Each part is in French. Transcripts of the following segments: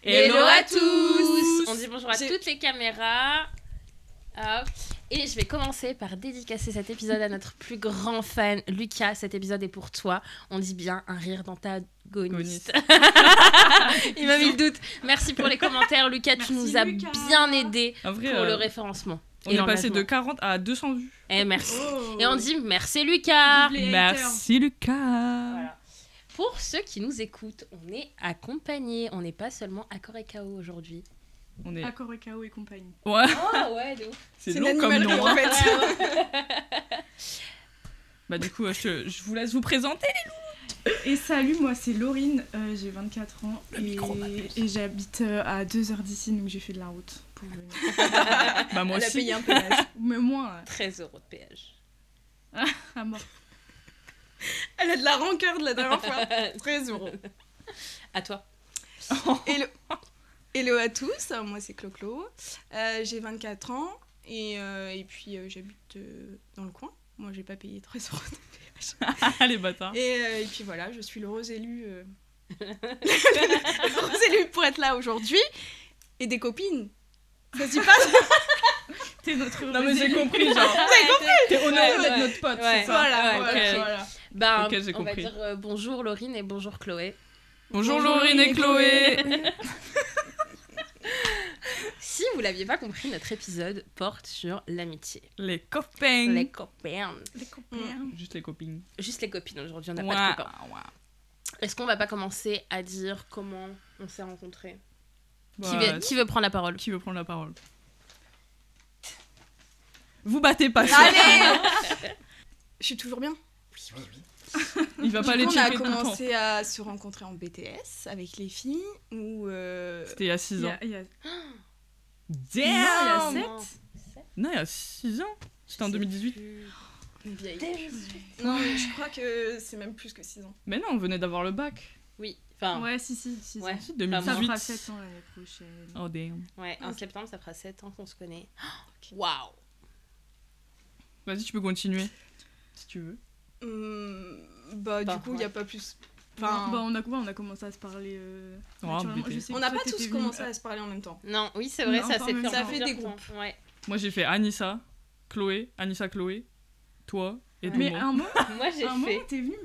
Hello à tous. On dit bonjour à toutes les caméras. Hop. Et je vais commencer par dédicacer cet épisode à notre plus grand fan, Lucas. Cet épisode est pour toi. On dit bien un rire d'antagoniste. Il m'a mis le doute. Merci pour les commentaires, Lucas. Merci, tu nous as bien aidé pour le référencement. On est passé de 40 à 200 vues. Et merci. Oh. Et on dit merci Lucas. Merci Lucas. Voilà. Pour ceux qui nous écoutent, on est accompagnés. On n'est pas seulement Accor et KO aujourd'hui. On est Accor et KO et compagnie. Ouais. Oh ouais, de ouf. C'est long comme nom en fait. Bah du coup, je vous laisse vous présenter les loups. Et salut, moi c'est Laurine, j'ai 24 ans et j'habite à 2 heures d'ici, donc j'ai fait de la route pour venir. Bah moi Elle aussi. a payé un péage. Mais moi... 13 € de péage. À mort. Elle a de la rancœur de la dernière fois. 13 €. À toi. Hello à tous, moi c'est Clo-Clo. J'ai 24 ans et puis j'habite dans le coin. Moi j'ai pas payé 13 € de péage. Les bâtards. Et puis voilà, je suis l'heureuse élue. L'heureuse élue pour être là aujourd'hui. Et des copines. Ça se dit pas. T'es notre Non mais j'ai compris, genre. Vous avez compris. T'es honorée d'être notre pote, ouais. c'est ça. Voilà. Ben, okay, j'ai on compris. va dire bonjour Laurine et bonjour Chloé. Bonjour Laurine et Chloé. Si vous l'aviez pas compris, notre épisode porte sur l'amitié. Les copains. Les copains. Juste les copines. Juste les copines aujourd'hui, on n'a pas de copains. Est-ce qu'on va pas commencer à dire comment on s'est rencontrés? Qui veut prendre la parole? Qui veut prendre la parole? Vous battez pas. Allez. Je suis toujours bien. Oui. Il va pas les checker. On a tout le temps. commencé à se rencontrer en BTS avec les filles ou C'était il y a 6 ans. Il y a... Damn. Il y a 7. Non, il y a 6 ans. C'était en 2018. Non, mais je crois que c'est même plus que 6 ans. Mais non, on venait d'avoir le bac. Oui. Enfin, ouais, si, 6 ouais. ans. 2018. Ça fera 7 ans l'année prochaine. Oh damn. Ouais, en septembre, ça fera 7 ans qu'on se connaît. Waouh. Vas-y, tu peux continuer, si tu veux. Du coup, il n'y a pas plus... Enfin... on a commencé à se parler... on n'a pas tous commencé à se parler en même temps. Non, oui, c'est vrai, ça s'est fait. Ça fait des groupes. Ouais. Moi, j'ai fait Anissa, Chloé, toi et tout le monde. Mais un moment, t'es venue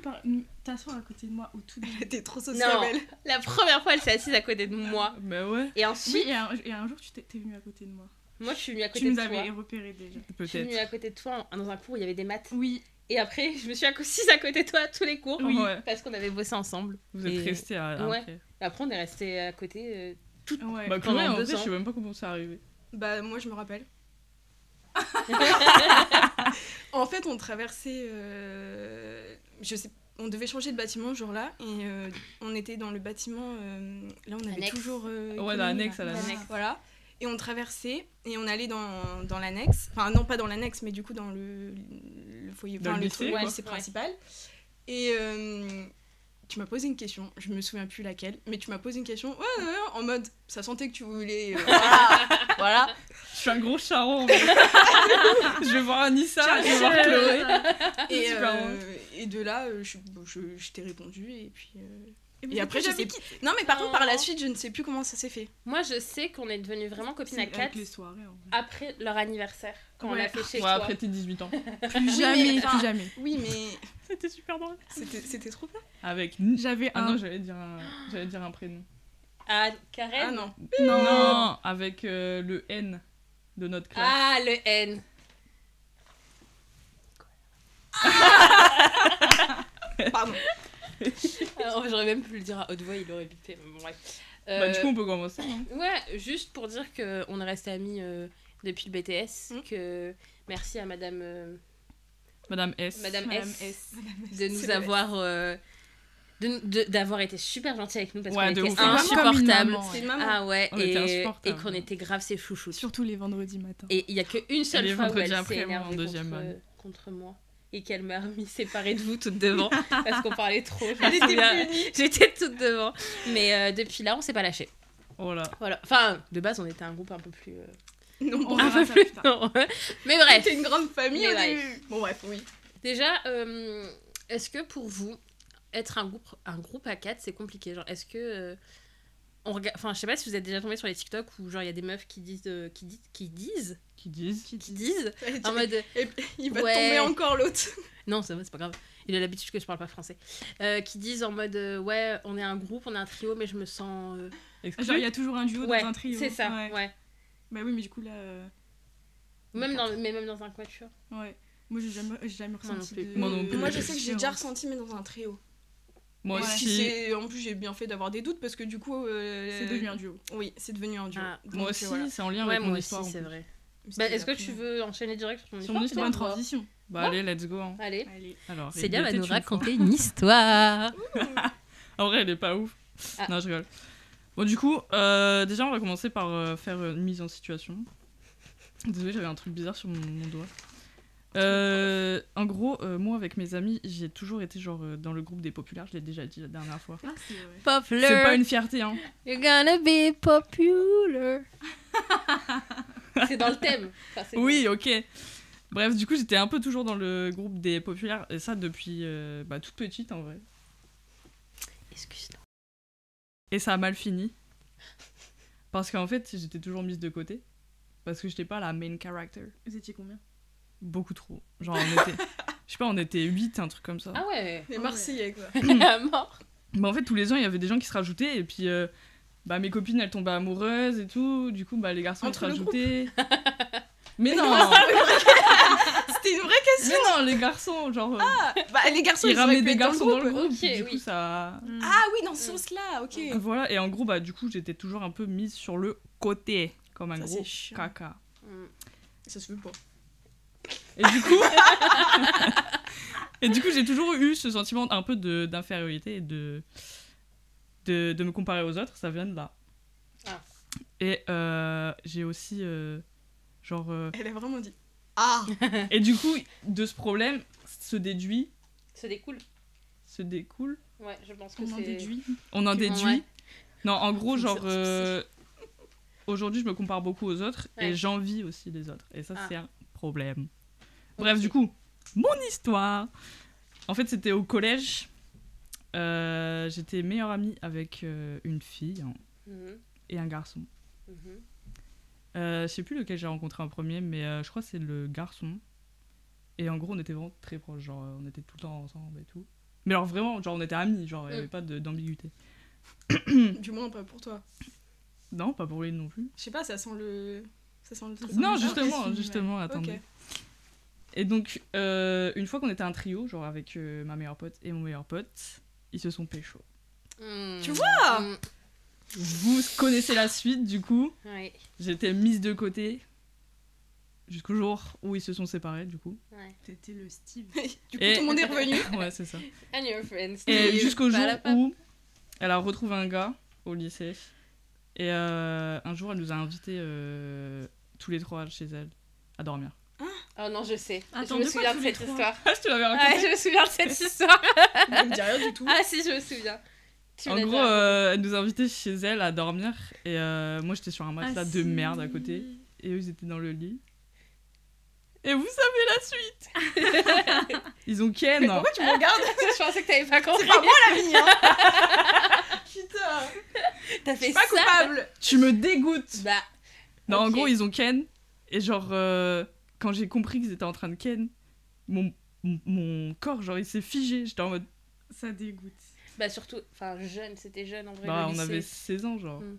t'asseoir à côté de moi au tout début. T'es trop sociable. Non, la première fois, elle s'est assise à côté de moi. Mais ouais. Et ensuite... Oui, et un jour, t'es venue à côté de moi. Moi, je suis venue à côté de toi. Tu nous avais repéré déjà. Peut-être. Je suis venue à côté de toi dans un cours où il y avait des maths. Oui. Et après, je me suis assise à côté de toi à tous les cours. Oui. Parce qu'on avait bossé ensemble. Vous êtes restés après. Après, on est restés à côté Chloé, en vrai, je sais même pas comment c'est arrivé. Bah, moi, je me rappelle. En fait, on traversait... on devait changer de bâtiment ce jour-là. Et on était dans le bâtiment... là, on avait Annexe. toujours... l'annexe à l'annexe. Voilà. Et on traversait et on allait dans l'annexe. Enfin, non, pas dans l'annexe, mais du coup dans le foyer. Dans le lycée, lycée principal. Et tu m'as posé une question. Je me souviens plus laquelle. Mais tu m'as posé une question. Ouais, en mode, ça sentait que tu voulais... voilà. Je suis un gros charron. Je vais voir Anissa, je vais voir Chloé. Et de là, je t'ai répondu. Et puis... Et après, je sais... Non, mais par contre, par la suite, je ne sais plus comment ça s'est fait. Moi, je sais qu'on est devenus vraiment copines à 4 avec les soirées, en vrai. après leur anniversaire, quand on l'a fait chez toi. Après tes 18 ans. Plus jamais. Oui, mais... C'était super drôle. C'était trop bien. Avec... J'avais non, j'allais dire un prénom. Ah, Karen? Ah non. Non, avec le N de notre classe. Ah, le N. Pardon. Alors, j'aurais même pu le dire à haute voix, il aurait bipé, mais bon, bref. Du coup, on peut commencer. Hein. Ouais, juste pour dire qu'on est restés amis depuis le BTS, que merci à Madame S de nous avoir... d'avoir été super gentille avec nous parce qu'on était insupportables. Ah ouais, et qu'on était grave ses chouchoutes. Surtout les vendredis matins. Et il y a qu'une seule fois où elle s'est énervée contre moi. Et qu'elle m'a remis séparée de vous toute devant parce qu'on parlait trop. J'étais toute devant. Mais depuis là, on s'est pas lâchés. Voilà. Enfin, de base, on était un groupe un peu plus... un peu plus... Mais bref. C'était une grande famille au début. Bon bref, oui. Déjà, est-ce que pour vous, être un groupe à 4, c'est compliqué? Genre, est-ce que Enfin, je sais pas si vous êtes déjà tombé sur les TikTok où genre il y a des meufs qui disent en mode Il va Ouais. tomber encore l'autre. non, ça va, c'est pas grave. Il a l'habitude que je parle pas français. Qui disent en mode ouais, on est un groupe, on est un trio, mais je me sens Exclu. Genre, il y a toujours un duo ouais, dans un trio. c'est ça. Ouais. Bah oui, mais du coup, là. Même dans un quatuor. Ouais. Moi, j'ai jamais Moi non ressenti. plus. de- Moi non plus. Moi, je sais que j'ai déjà différence. ressenti, mais dans un trio. Moi Et aussi. en plus, j'ai bien fait d'avoir des doutes parce que du coup. C'est devenu un duo. Oui, c'est devenu un duo. Ah. Donc, Moi aussi, voilà. c'est en lien Ouais, avec mon moi aussi, histoire. en c'est plus. vrai. Mais Bah, c'était est-ce que la tu première. veux enchaîner direct sur ton Sur histoire mon C'est histoire. bonne transition. Bah allez, let's go. Hein. Allez. Allez. Alors, Célia il va était nous une fois. raconter une histoire. En vrai, elle est pas ouf. Ah. Non, je rigole. Bon, du coup, déjà, on va commencer par faire une mise en situation. Désolée, j'avais un truc bizarre sur mon doigt. En gros, moi, avec mes amis, j'ai toujours été genre dans le groupe des populaires, je l'ai déjà dit la dernière fois. Ah, c'est vrai. Popular. C'est pas une fierté, hein. You're gonna be popular. C'est dans le thème. Enfin, c'est Oui, ok. Bref, du coup, j'étais un peu toujours dans le groupe des populaires, et ça depuis toute petite en vrai. Excuse-moi. Et ça a mal fini. Parce qu'en fait, j'étais toujours mise de côté. Parce que j'étais pas la main character. Vous étiez combien? Beaucoup trop. Genre, on était. Je sais pas, on était 8, un truc comme ça. Ah ouais. Les Marseillais, quoi. À mort. Bah, en fait, tous les ans, il y avait des gens qui se rajoutaient, et puis mes copines, elles tombaient amoureuses et tout. Du coup, les garçons, ils se Entre le rajoutaient. Mais non! C'était une vraie question. Mais non, les garçons, genre. Bah, les garçons, ils auraient ramenaient pu des être garçons dans le groupe. groupe. Ok, du oui. coup, ça. Ah oui, dans ce sens-là, ok. Voilà, et en gros, du coup, j'étais toujours un peu mise sur le côté, comme un Ça, gros c'est chiant. caca. Mm. Ça se veut pas. Et du coup. Et du coup, j'ai toujours eu ce sentiment un peu d'infériorité et de me comparer aux autres, ça vient de là. Ah. Et j'ai aussi. Elle a vraiment dit. Ah. Et du coup, de ce problème se déduit. Se découle. Se découle. Ouais, je pense que On en c'est. déduit. On en Tu- déduit. ouais. Non, en gros, C'est genre. psy. Aujourd'hui, je me compare beaucoup aux autres Ouais. et j'envie aussi les autres. Et ça, Ah. c'est un problème. Bref, Ok. du coup, mon histoire. En fait, c'était au collège. J'étais meilleure amie avec une fille hein, Mhm, et un garçon. mhm. Je sais plus lequel j'ai rencontré en premier, mais je crois que c'est le garçon. Et en gros, on était vraiment très proches. Genre, on était tout le temps ensemble et tout. Mais alors, vraiment, genre, on était amis. Genre, il n'y avait pas d'ambiguïté. Du moins, pas pour toi. Non, pas pour lui non plus. Je sais pas, ça sent le. Ça sent le. Ça sent Non, le justement, justement, attendez. Ok. Et donc, une fois qu'on était un trio, genre avec ma meilleure pote et mon meilleur pote, ils se sont pécho. Mm. Tu vois Mm. Vous connaissez la suite, du coup. Ouais, J'étais mise de côté jusqu'au jour où ils se sont séparés, du coup. ouais. T'étais le Steve. Du coup, Et- tout le monde est revenu. Ouais, c'est ça. And your friends. Et jusqu'au jour Palapap. où elle a retrouvé un gars au lycée. Et un jour, elle nous a invités tous les trois chez elle à dormir. Oh non, je sais. Attends, je me de quoi souviens de tous les cette trois histoire. Ah, je te l'avais raconté. Ouais, je me souviens de cette histoire. Ça me dit rien du tout. Ah si, je me souviens. Tu me En l'as gros, déjà raconté. elle nous a invités chez elle à dormir. Et moi, j'étais sur un matelas Ah, de si. merde à côté. Et eux, ils étaient dans le lit. Et vous savez la suite. Ils ont Ken. Mais pourquoi tu me regardes? Je pensais que t'avais pas compris. C'est pas moi l'ami, hein. Putain. T'as Je fait suis pas ça. coupable. Tu me dégoûtes. Bah. Non, en ok. gros, ils ont Ken. Et genre, quand j'ai compris qu'ils étaient en train de Ken, mon corps, genre, il s'est figé. J'étais en mode. Ça dégoûte. Bah surtout, enfin jeune, c'était jeune en vrai. Bah, le on lycée. avait 16 ans, genre. Mm.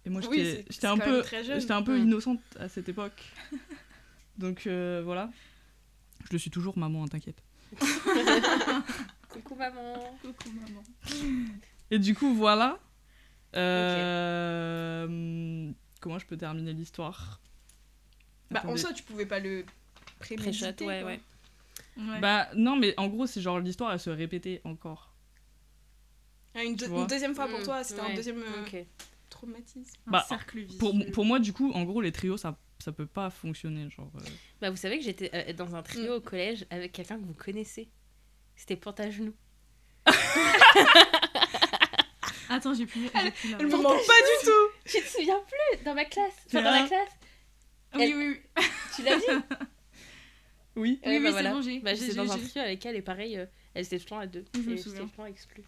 Et moi, Oui, j'étais c'est un quand peu, même très jeune. j'étais un peu Mm. innocente à cette époque. Donc, voilà. Je le suis toujours, maman, hein, t'inquiète. Coucou maman. Coucou maman. Et du coup, voilà. Comment je peux terminer l'histoire? Bah, en Attendez. soi, tu pouvais pas le préméditer. Pré-shot, ouais, quoi. ouais. Ouais. Bah, non, mais en gros, c'est genre l'histoire, elle se répétait encore. Ah, Tu vois. une deuxième fois pour Mm, toi, c'était ouais. un deuxième Ok. traumatisme. Un bah, cercle vicieux. Pour moi, du coup, en gros, les trios, ça peut pas fonctionner. Genre, Bah vous savez que j'étais dans un trio au collège avec quelqu'un que vous connaissez. C'était Pantagenou. Attends, j'ai plus Elle la me ref. manque pas du tout. Tu te souviens plus dans ma classe. Enfin, dans Ah. la classe. Oui, oui, oui. Tu l'as vu? oui. Oui, oui, c'est voilà. bon, j'ai- Bah, j'étais j'ai- dans un j'ai- trio avec elle et pareil, elle était tout le temps à deux. Je me et souviens. c'était tout le temps exclu.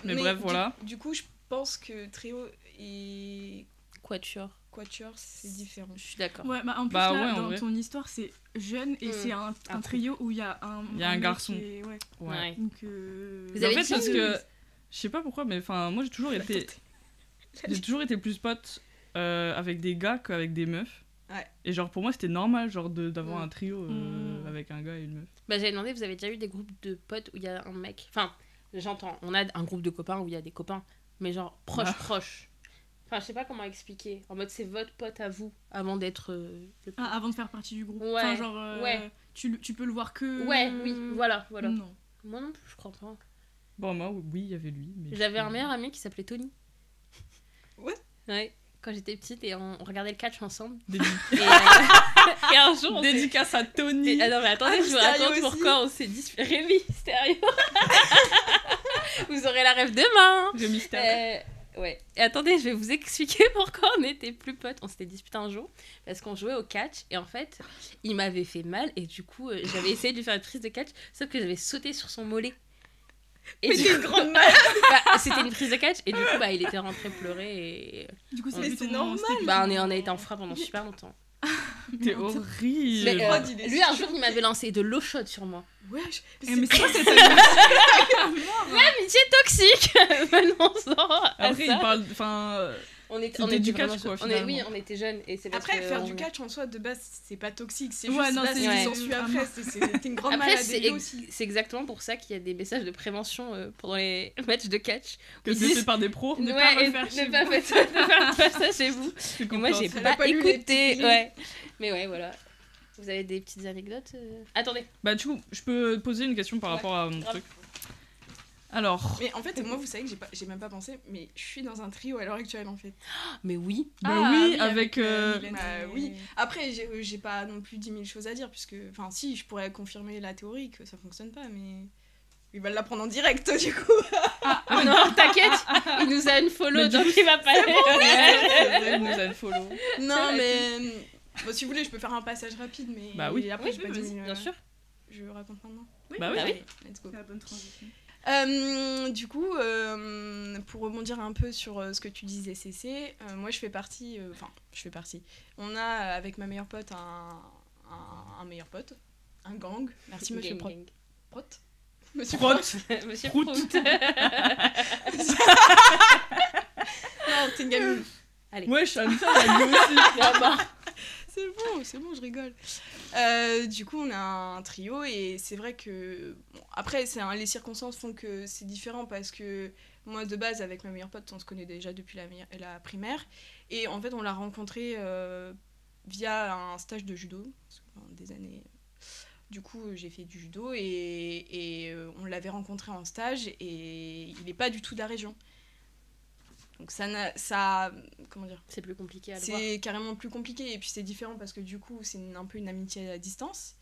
Mais bref, du- voilà. Du coup, pense que trio et Quatuor. quatuor, c'est différent. Je suis d'accord. Ouais, bah en plus, Bah là, ouais, en dans vrai. ton histoire, c'est jeune et c'est un Un trio où il y a un. Il y a un mec garçon. et- ouais. Ouais. Donc. Vous Mais en avez fait, dit- parce que je sais pas pourquoi, mais enfin, moi j'ai toujours été plus pote avec des gars qu'avec des meufs. Ouais. Et genre pour moi c'était normal genre d'avoir Mm. un trio Mm. avec un gars et une meuf. Bah, j'avais demandé, vous avez déjà eu des groupes de potes où il y a un mec. Enfin, j'entends, on a un groupe de copains où il y a des copains, mais genre proches. Enfin, je sais pas comment expliquer. En mode, c'est votre pote à vous avant d'être. Le... Ah, avant de faire partie du groupe. Ouais, Enfin, genre. ouais. Tu peux le voir que. Ouais, oui, voilà. Non. Moi non plus, je crois pas. Bon moi oui il y avait lui. Mais J'avais un meilleur ami qui s'appelait Tony. Ouais. Ouais. Quand j'étais petite et on regardait le catch ensemble. Dédi- Et un jour, on s'est- Dédicace à Tony. Ah non mais attendez, Ah, je vous Mysterio raconte aussi. pourquoi on s'est disputé. Rémi, stéréo. Vous aurez la rêve demain. Le mystère. Ouais. Et attendez, je vais vous expliquer pourquoi on n'était plus potes. On s'était disputé un jour parce qu'on jouait au catch et en fait, il m'avait fait mal et du coup, j'avais essayé de lui faire une prise de catch, sauf que j'avais sauté sur son mollet. Et Mais du t'es coup, une grande mal. bah, c'était une prise de catch et du coup, bah, il était rentré pleurer et Du coup, Mais c'était c'est normal. bah, on a été en froid pendant super longtemps. T'es horrible. Mais, froid, il est lui, un sûr. jour, il m'avait lancé de l'eau chaude sur moi. Wesh. Mais c'est quoi cette Amitié toxique. Venons-en à Après ça. il parle enfin On était, c'était du vraiment catch, quoi, jeunes. Oui, finalement. on était jeunes et c'est parce Après, que faire on- du catch en soi, de base, c'est pas toxique. C'est Ouais, juste non, là, c'est ce qui juste s'ensuit vraiment- après. T'es une grande Après, malade c'est lui aussi. c'est exactement pour ça qu'il y a des messages de prévention pendant les matchs de catch. que Ils c'est disent- fait par des pros. Ne Ouais, pas et refaire chez ne pas vous. faire ça chez vous. C'est Et moi, j'ai compréhensible. Elle a pas pas lu les écouté. petits Ouais. Mais ouais, voilà. Vous avez des petites anecdotes Attendez. Bah du coup je peux te poser une question par Ouais, rapport à mon grave. truc. Alors Mais en fait, moi, vous savez que j'ai même pas pensé, mais je suis dans un trio à l'heure actuelle en fait. Mais oui. bah Ah, oui oui, avec Mylène. Bah oui. Après, j'ai pas non plus 10 000 choses à dire, puisque. Enfin, si, je pourrais confirmer la théorie que ça fonctionne pas, mais. Il va l'apprendre en direct du coup. Ah non, t'inquiète. Il nous a une follow, Mais du donc coup, il va pas. elle nous a une follow. Non, mais. Bon, si vous voulez, je peux faire un passage rapide, mais. Bah oui. Après, Oui, j'ai pas vas-y, 10 000, bien sûr. Je raconte maintenant. Bah oui. Bah oui. Allez, let's go. C'est la bonne transition. Du coup, pour rebondir un peu sur ce que tu disais, CC, moi je fais partie. On a avec ma meilleure pote un meilleur pote, un gang. Merci monsieur Gang, gang. Prot. Monsieur Prot. Monsieur Prout. Prout. Non, t'es une gamine. Wesh Anissa elle a lui aussi. Ah bah. C'est bon, je rigole. Du coup, on a un trio et c'est vrai que. Bon, après, les circonstances font que c'est différent parce que moi, de base, avec ma meilleure pote, on se connaît déjà depuis la primaire. Et en fait, on l'a rencontré via un stage de judo, des années. Du coup, j'ai fait du judo et on l'avait rencontré en stage et il n'est pas du tout de la région. Donc ça comment dire, C'est plus compliqué à le voir. c'est carrément plus compliqué et puis c'est différent parce que du coup c'est un peu une amitié à distance.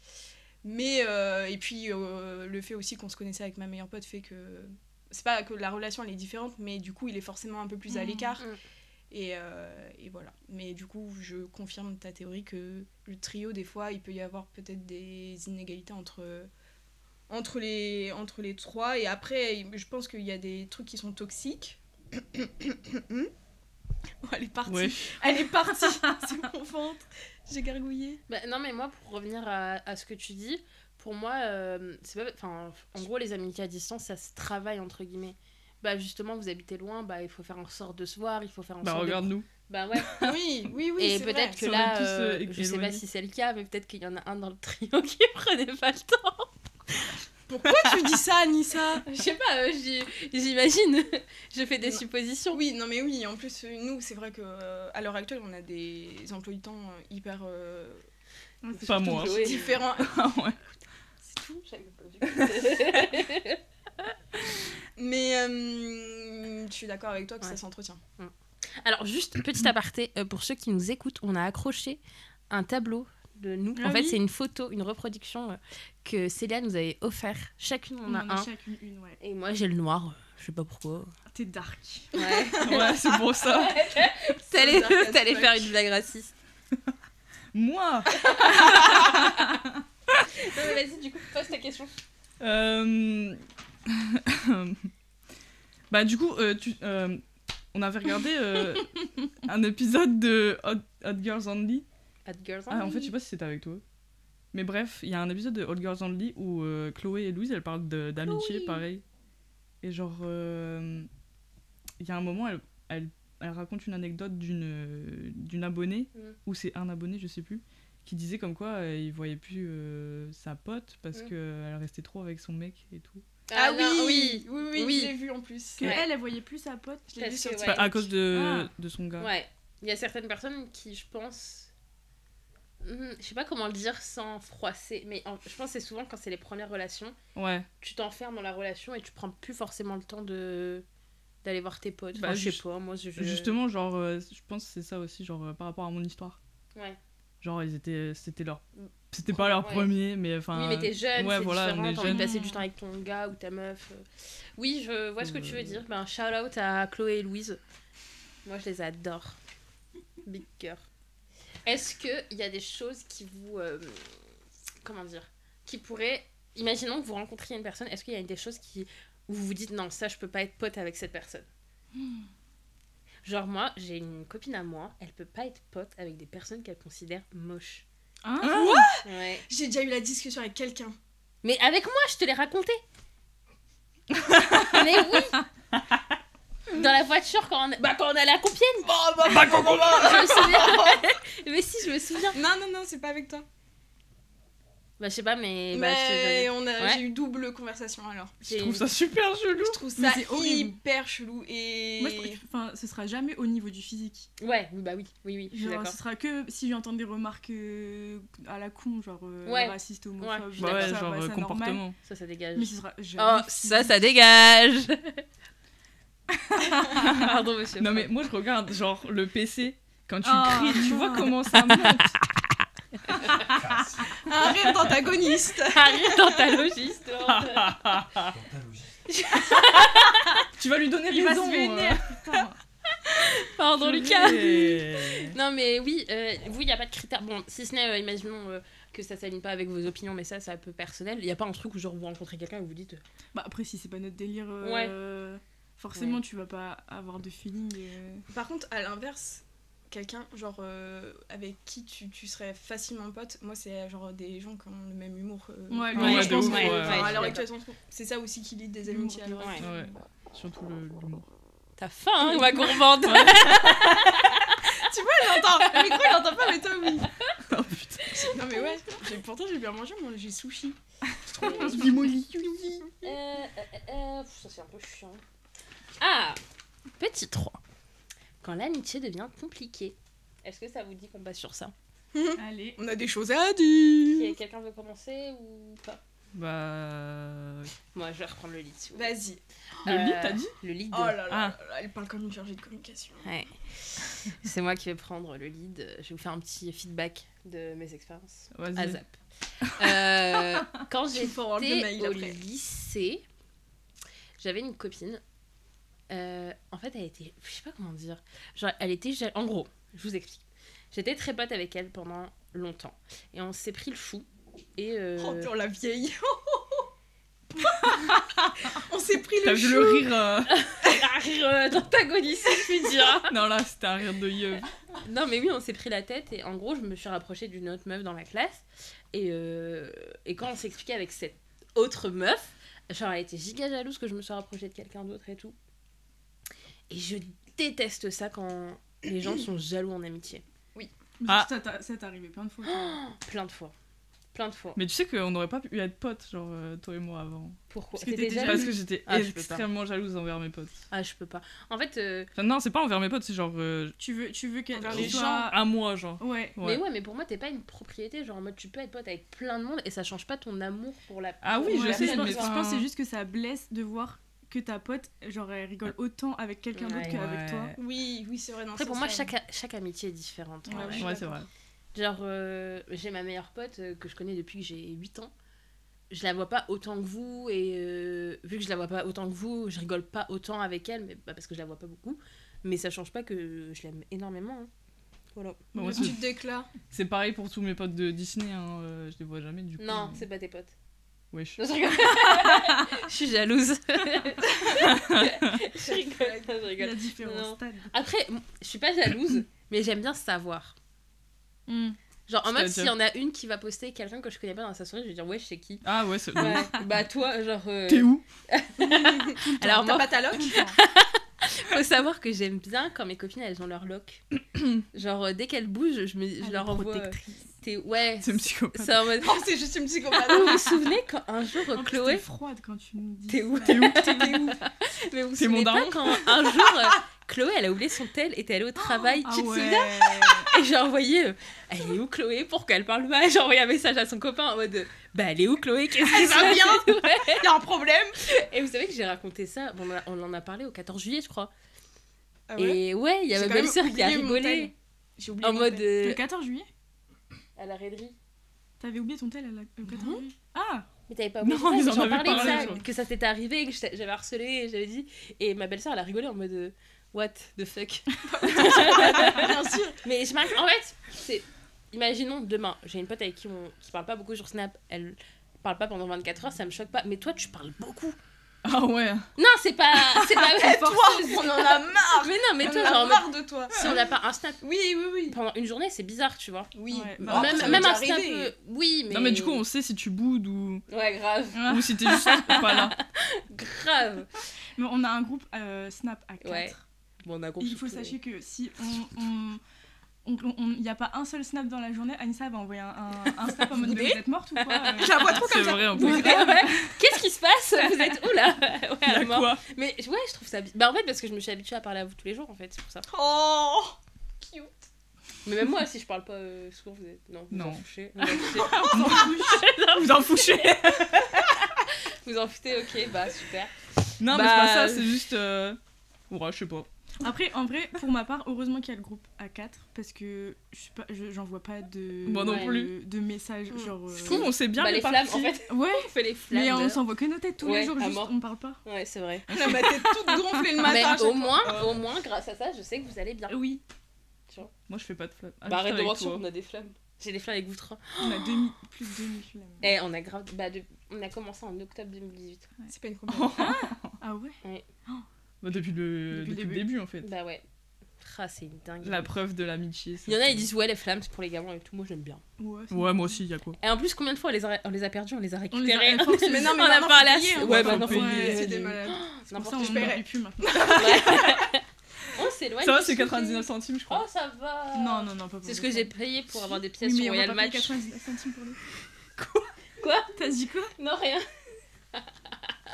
Mais et puis le fait aussi qu'on se connaissait avec ma meilleure pote fait que c'est pas que la relation elle est différente, mais du coup il est forcément un peu plus à l'écart. Mm. Et voilà. Mais du coup je confirme ta théorie que le trio des fois il peut y avoir peut-être des inégalités entre les trois et après je pense qu'il y a des trucs qui sont toxiques. Oh, elle est partie. Wesh. Elle est partie. C'est mon ventre. J'ai gargouillé. Bah, non, mais moi, pour revenir à ce que tu dis, pour moi, c'est pas. Enfin, en gros, les amitiés à distance, ça se travaille, entre guillemets. Bah, justement, vous habitez loin, bah, il faut faire en sorte de se voir, il faut faire en Bah sorte regarde-nous. Bah, ouais. Oui. Et c'est peut-être vrai. que Si on là, est tous, je sais pas éloignés. si c'est le cas, mais peut-être qu'il y en a un dans le trio qui prenait pas le temps. Pourquoi tu dis ça, Anissa? Je sais pas, j'imagine. Je fais des Non. suppositions. Oui, non mais oui, en plus, nous, c'est vrai que à l'heure actuelle, on a des emplois du temps hyper Pas moi. Chloé. différents. Ah ouais. C'est tout, j'avais pas vu. Mais je suis d'accord avec toi que Ouais. ça s'entretient. Alors, juste petit aparté, pour ceux qui nous écoutent, on a accroché un tableau de nous. Ah En fait, oui. c'est une photo, une reproduction que Célia nous avait offert. Chacune, on On a en a un. chacune une, ouais. Et moi, j'ai le noir. Je sais pas pourquoi. T'es dark. Ouais. Ouais c'est pour ça. T'allais dark as fuck. faire une blague raciste. Moi. Non, mais vas-y, du coup, pose ta question. Bah du coup on avait regardé un épisode de Hot Girls Only. Hot Girls Ah, en fait, je sais pas si c'était avec toi. Mais bref, il y a un épisode de Hot Girls Only où Chloé et Louise, elles parlent d'amitié, Chloé. pareil. Et genre, il y a un moment, elle raconte une anecdote d'une abonnée, ou c'est un abonné, je sais plus, qui disait comme quoi il voyait plus sa pote parce qu'elle restait trop avec son mec et tout. Ah non, oui, je l'ai vu en plus. Que elle voyait plus sa pote. Je l'ai vu sur Parce que, TikTok. À cause de son gars. Ouais, il y a certaines personnes qui, je pense... je sais pas comment le dire sans froisser, mais je pense que c'est souvent quand c'est les premières relations, Ouais. tu t'enfermes dans la relation et tu prends plus forcément le temps d'aller voir tes potes. Bah, Enfin, je sais pas, moi Justement, genre, je pense que c'est ça aussi, genre, par rapport à mon histoire. Ouais. Genre, c'était pas leur Ouais. premier, mais enfin... Oui, mais t'es jeune, ouais, c'est voilà, différent, on est t'as envie de jeunes. passer du temps avec ton gars ou ta meuf. Oui, je vois ce que tu veux dire. Ben, shout out à Chloé et Louise. Moi, je les adore. Big cœur. Est-ce qu'il y a des choses qui vous... comment dire, qui pourraient... Imaginons que vous rencontriez une personne, est-ce qu'il y a des choses où vous vous dites non, ça, je peux pas être pote avec cette personne? Genre moi, j'ai une copine à moi, elle peut pas être pote avec des personnes qu'elle considère moches. Ouais. J'ai déjà eu la discussion avec quelqu'un. Mais avec moi, je te l'ai raconté. Mais oui. Dans la voiture quand on allait à Compiègne. Je me souviens. Mais si, je me souviens. Non, c'est pas avec toi. Bah je sais pas, mais... Mais Ouais. j'ai eu double conversation alors. Je trouve ça super chelou. Je trouve Mais ça c'est horrible. hyper chelou et... Moi, je trouve que, enfin, ce sera jamais au niveau du physique. Ouais, bah oui, je suis Genre, d'accord. ce sera que si j'entends des remarques à la con, genre Ouais. racistes, homophobes, Ouais, je suis Bah ouais, ça, genre ça, normal. comportement. Ça dégage. Mais ce sera Oh, jamais ça dégage. Pardon, monsieur. Non mais moi je regarde genre le PC, quand tu Oh, cries, tu non. vois comment ça monte. Un rire d'antagoniste. Arrive dans ta logiste. Tu vas lui donner Il va raison. se vénérer, putain. Pardon, Lucas. Et- Non, mais oui, vous, il n'y a pas de critères. Bon, si ce n'est, imaginons que ça s'aligne pas avec vos opinions, mais ça, c'est un peu personnel. Il n'y a pas un truc où, genre, vous rencontrez quelqu'un et vous dites. Bah après, si c'est pas notre délire, Ouais. forcément, Ouais. tu vas pas avoir de feeling. Par contre, à l'inverse, quelqu'un genre avec qui tu serais facilement pote, moi c'est genre des gens qui ont le même humour. Ouais, Ouais, lui, de je pense ouf, que- ouais. Enfin, à l'heure Ouais, actuelle, c'est ça aussi qui lie des amitiés à l'heure Ouais. actuelle. Ouais. Surtout l'humour. T'as faim, hein, ma gourmande. Tu vois, j'entends. Le micro, il entend pas, mais toi, oui. Oh putain. Non, mais ouais, pourtant j'ai bien mangé, moi j'ai sushi. Du molly. Ça, c'est un peu chiant. Ah, petit 3. Quand l'amitié devient compliquée. Est-ce que ça vous dit qu'on passe sur ça? Allez. On a des choses à dire. Quelqu'un veut commencer ou pas? Bah... Moi, je vais reprendre le lead. Si vous voulez. Vas-y. Le lit, t'as dit? Le lead. Oh là là, Ah. là, elle parle comme une chargée de communication. Ouais. C'est moi qui vais prendre le lead. Je vais vous faire un petit feedback de mes expériences. À Vas-y. Zap. Quand Tu me forwardes le mail j'étais au après. lycée, j'avais une copine. En fait, elle était... Je sais pas comment dire. Genre, elle était... En gros, je vous explique. J'étais très pote avec elle pendant longtemps. Et on s'est pris le chou. Et... Oh, pure la vieille. On s'est pris T'as le vu chou. le rire un rire d'antagoniste, si je puis dire. Non là, c'était un rire de yeux. Non, mais oui, on s'est pris la tête. Et en gros, je me suis rapprochée d'une autre meuf dans la classe. Et quand on s'expliquait avec cette autre meuf, genre, elle était giga jalouse que je me sois rapprochée de quelqu'un d'autre et tout. Et je déteste ça quand les gens sont jaloux en amitié. Mais Ah. ça t'est arrivé plein de fois. toi. Plein de fois. Plein de fois. Mais tu sais qu'on n'aurait pas pu être potes, genre toi et moi avant. Pourquoi? Parce que T'étais t'étais jalouse? Parce que j'étais Ah, je peux pas. extrêmement jalouse envers mes potes. Ah, je peux pas. En fait, Enfin, non, c'est pas envers mes potes, c'est genre Tu veux qu'elle Envers qu'il les soit- gens. à moi, genre. Ouais. mais ouais, mais pour moi, t'es pas une propriété. Genre, en mode, tu peux être pote avec plein de monde et ça change pas ton amour pour la Ah oui, pour je la sais, je personne. pense, mais je pense que c'est enfin- juste que ça blesse de voir que ta pote, genre, elle rigole autant avec quelqu'un d'autre Ouais. qu'avec Ouais. toi. Oui, c'est vrai. dans Après, ce pour moi, sens-là. chaque amitié est différente. Ouais, en vrai. je suis Ouais, c'est d'accord. vrai. Genre, j'ai ma meilleure pote que je connais depuis que j'ai 8 ans. Je la vois pas autant que vous, et vu que je la vois pas autant que vous, je rigole pas autant avec elle, mais parce que je la vois pas beaucoup. Mais ça change pas que je l'aime énormément. Hein. Voilà. Bah, moi, Tu te déclares. c'est pareil pour tous mes potes de Disney, hein, je les vois jamais du coup. Non, mais- c'est pas tes potes. Wesh. Non, je rigole. Je suis jalouse. Je rigole. Non, je Il y rigole. a différents Non. stades. Après, je suis pas jalouse, mais j'aime bien savoir. Genre, en mode, C'est-à-dire s'il y en a une qui va poster quelqu'un que je connais pas dans sa story, je vais dire, ouais, je sais qui. Ah ouais, c'est... Ouais, bah toi, genre. T'es où? Alors, T'as moi, pas ta loc? faut savoir que j'aime bien quand mes copines elles ont leur loc. Genre, dès qu'elles bougent, je leur envoie. Ouais. C'est une psychopathe. C'est en mode. Oh, c'est juste une psychopathe. Vous vous souvenez quand un jour En plus, Chloé. t'es froide quand tu nous dis. T'es où? ça. T'es où? Mais vous vous T'es mon souvenez pas daron. quand un jour Chloé elle a oublié son tel, était allée au travail, Ah tu te ouais. souviens? Et j'ai envoyé elle est où Chloé? Pourquoi elle parle pas? J'ai envoyé un message à son copain en mode bah elle est où Chloé? Qu'est-ce qui Elle se va passe? bien? Ouais. Y'a un problème? Et vous savez que j'ai raconté ça, bon, on en a parlé au 14 juillet je crois. Ah ouais? Et ouais, il y a J'ai ma quand même belle-sœur qui a oublié mon rigolé tel. J'ai oublié en mon mode tel. Le 14 juillet à la raiderie. T'avais oublié ton tel au 14 Non. juillet Ah Mais t'avais pas oublié Non, ça, ils mais en j'en avaient parlais de parlé, ça, je crois. que ça s'était arrivé, que j'avais harcelé, et j'avais dit. Et ma belle-sœur, elle a rigolé en mode what the fuck. Bien sûr. Mais je marque, en fait, c'est. Imaginons demain, j'ai une pote avec qui parle pas beaucoup sur Snap, elle parle pas pendant 24 heures, ça me choque pas. Mais toi, tu parles beaucoup. Ah ouais. Non, c'est pas. C'est pas. Toi, on en a marre. Mais non, mais On toi, en a genre, en mode, marre de toi. si on n'a pas un Snap Oui, oui, oui. pendant une journée, c'est bizarre, tu vois. Oui. Ouais. Bah, Même- après, ça m'est Même déjà un Snap. arrivé. Oui, mais. Non mais du coup on sait si tu boudes ou Ouais, grave. ou si t'es juste pas là. Grave. Mais on a un groupe Snap à 4. Ouais. Bon, on a Il faut sachez que si il n'y a pas un seul snap dans la journée, Anissa va envoyer un snap en mode Boudé vous êtes morte ou quoi Je la vois trop C'est comme ça. vrai en plus. Ouais, ouais. Qu'est-ce qui se passe? Vous êtes où là? Ouais, Il y à a mort. quoi? Mais ouais, je trouve ça. Bah en fait, parce que je me suis habituée à parler à vous tous les jours en fait, c'est pour ça. Oh, cute. Mais même moi, si je parle pas souvent, vous êtes. Non, vous Non. en foutez. Vous en foutez. Vous en fouchez. Vous en foutez, ok, bah super. Non mais Bah, c'est pas ça, c'est juste ouais, je sais pas. Après, en vrai, pour ma part, heureusement qu'il y a le groupe A4 parce que j'en vois pas de, Moi non Ouais. plus. de messages genre. Je trouve on sait bien Bah, les réparti. flammes, en fait, Ouais, on fait les flammes. mais on là. s'envoie que nos têtes tous Ouais, les jours, à juste mort. on parle pas. Ouais, c'est vrai. La ma tête toute gonflée le matin. Mais à chaque au fois. moins, grâce à ça, je sais que vous allez bien. Oui, Moi je fais pas de flammes. Ah, Bah juste arrête de avec mentir, toi. on a des flammes. J'ai des flammes avec vous trois. on a plus de 2000 flammes. Eh, on a grave. Bah, on a commencé en octobre 2018. C'est pas une compétition. Ah ouais. Bah, depuis le Depuis le début en fait. Bah ouais. Ah, c'est une dingue. La preuve de l'amitié. Il y en a, ils disent ouais, les flammes, c'est pour les gamins et tout. Moi, j'aime bien. Ouais, Ouais, moi aussi, y a quoi. Et en plus, combien de fois on les a perdus, on les a On les récupérés. a forcément. Mais non, mais on a maintenant, parlé faut à... payer, hein. Ouais, Faut maintenant, faut payer. payer. C'est des malades. C'est pour N'importe ça on je ne paierai. paye plus maintenant. Ouais. On s'éloigne. Ça va, du c'est sujet. 99 centimes, je crois. Oh, ça va. Non, non, non, pas pour C'est ce le que j'ai fun. payé pour avoir des pièces Oui, mais sur on va Royal pas payer Match. 99 centimes pour les. Quoi? T'as dit quoi? Non, rien.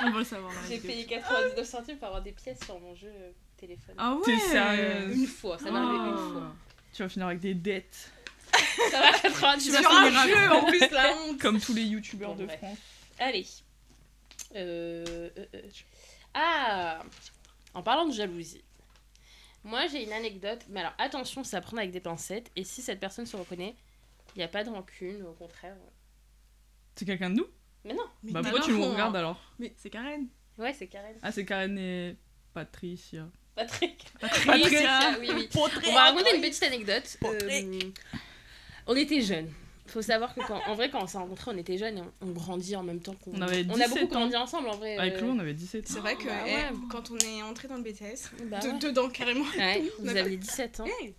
On va le savoir. dans la J'ai vidéo. payé 99 centimes pour avoir des pièces sur mon jeu téléphone. Ah ouais. T'es sérieuse? Une fois, ça m'est arrivé une Oh. fois. Tu vas finir avec des dettes. Ça va, 99 Tu vas Sur finir un à jeu grand. en plus, la honte. Comme tous les youtubeurs Bon, de bref. France. Allez. Ah, en parlant de jalousie. Moi, j'ai une anecdote. Mais alors, attention, c'est à prendre avec des pincettes. Et si cette personne se reconnaît, il n'y a pas de rancune, au contraire. C'est quelqu'un de nous? Mais non. Mais Bah non, pourquoi tu nous non. regardes alors? Mais c'est Karen. Ouais, c'est Karen. Ah, c'est Karen et Patricia. Patrick. Patricia. Oui, oui. On va raconter une petite anecdote. On était jeunes. Faut savoir que en vrai, quand on s'est rencontrés, on était jeunes et on grandit en même temps qu'on. On avait a 17 beaucoup ans. grandi ensemble en vrai. Avec Lou, on avait 17 C'est ans. vrai que Bah eh, ouais. quand on est entré dans le BTS, Bah ouais. dedans carrément. Ouais, On vous a aviez 17 ans. Hey.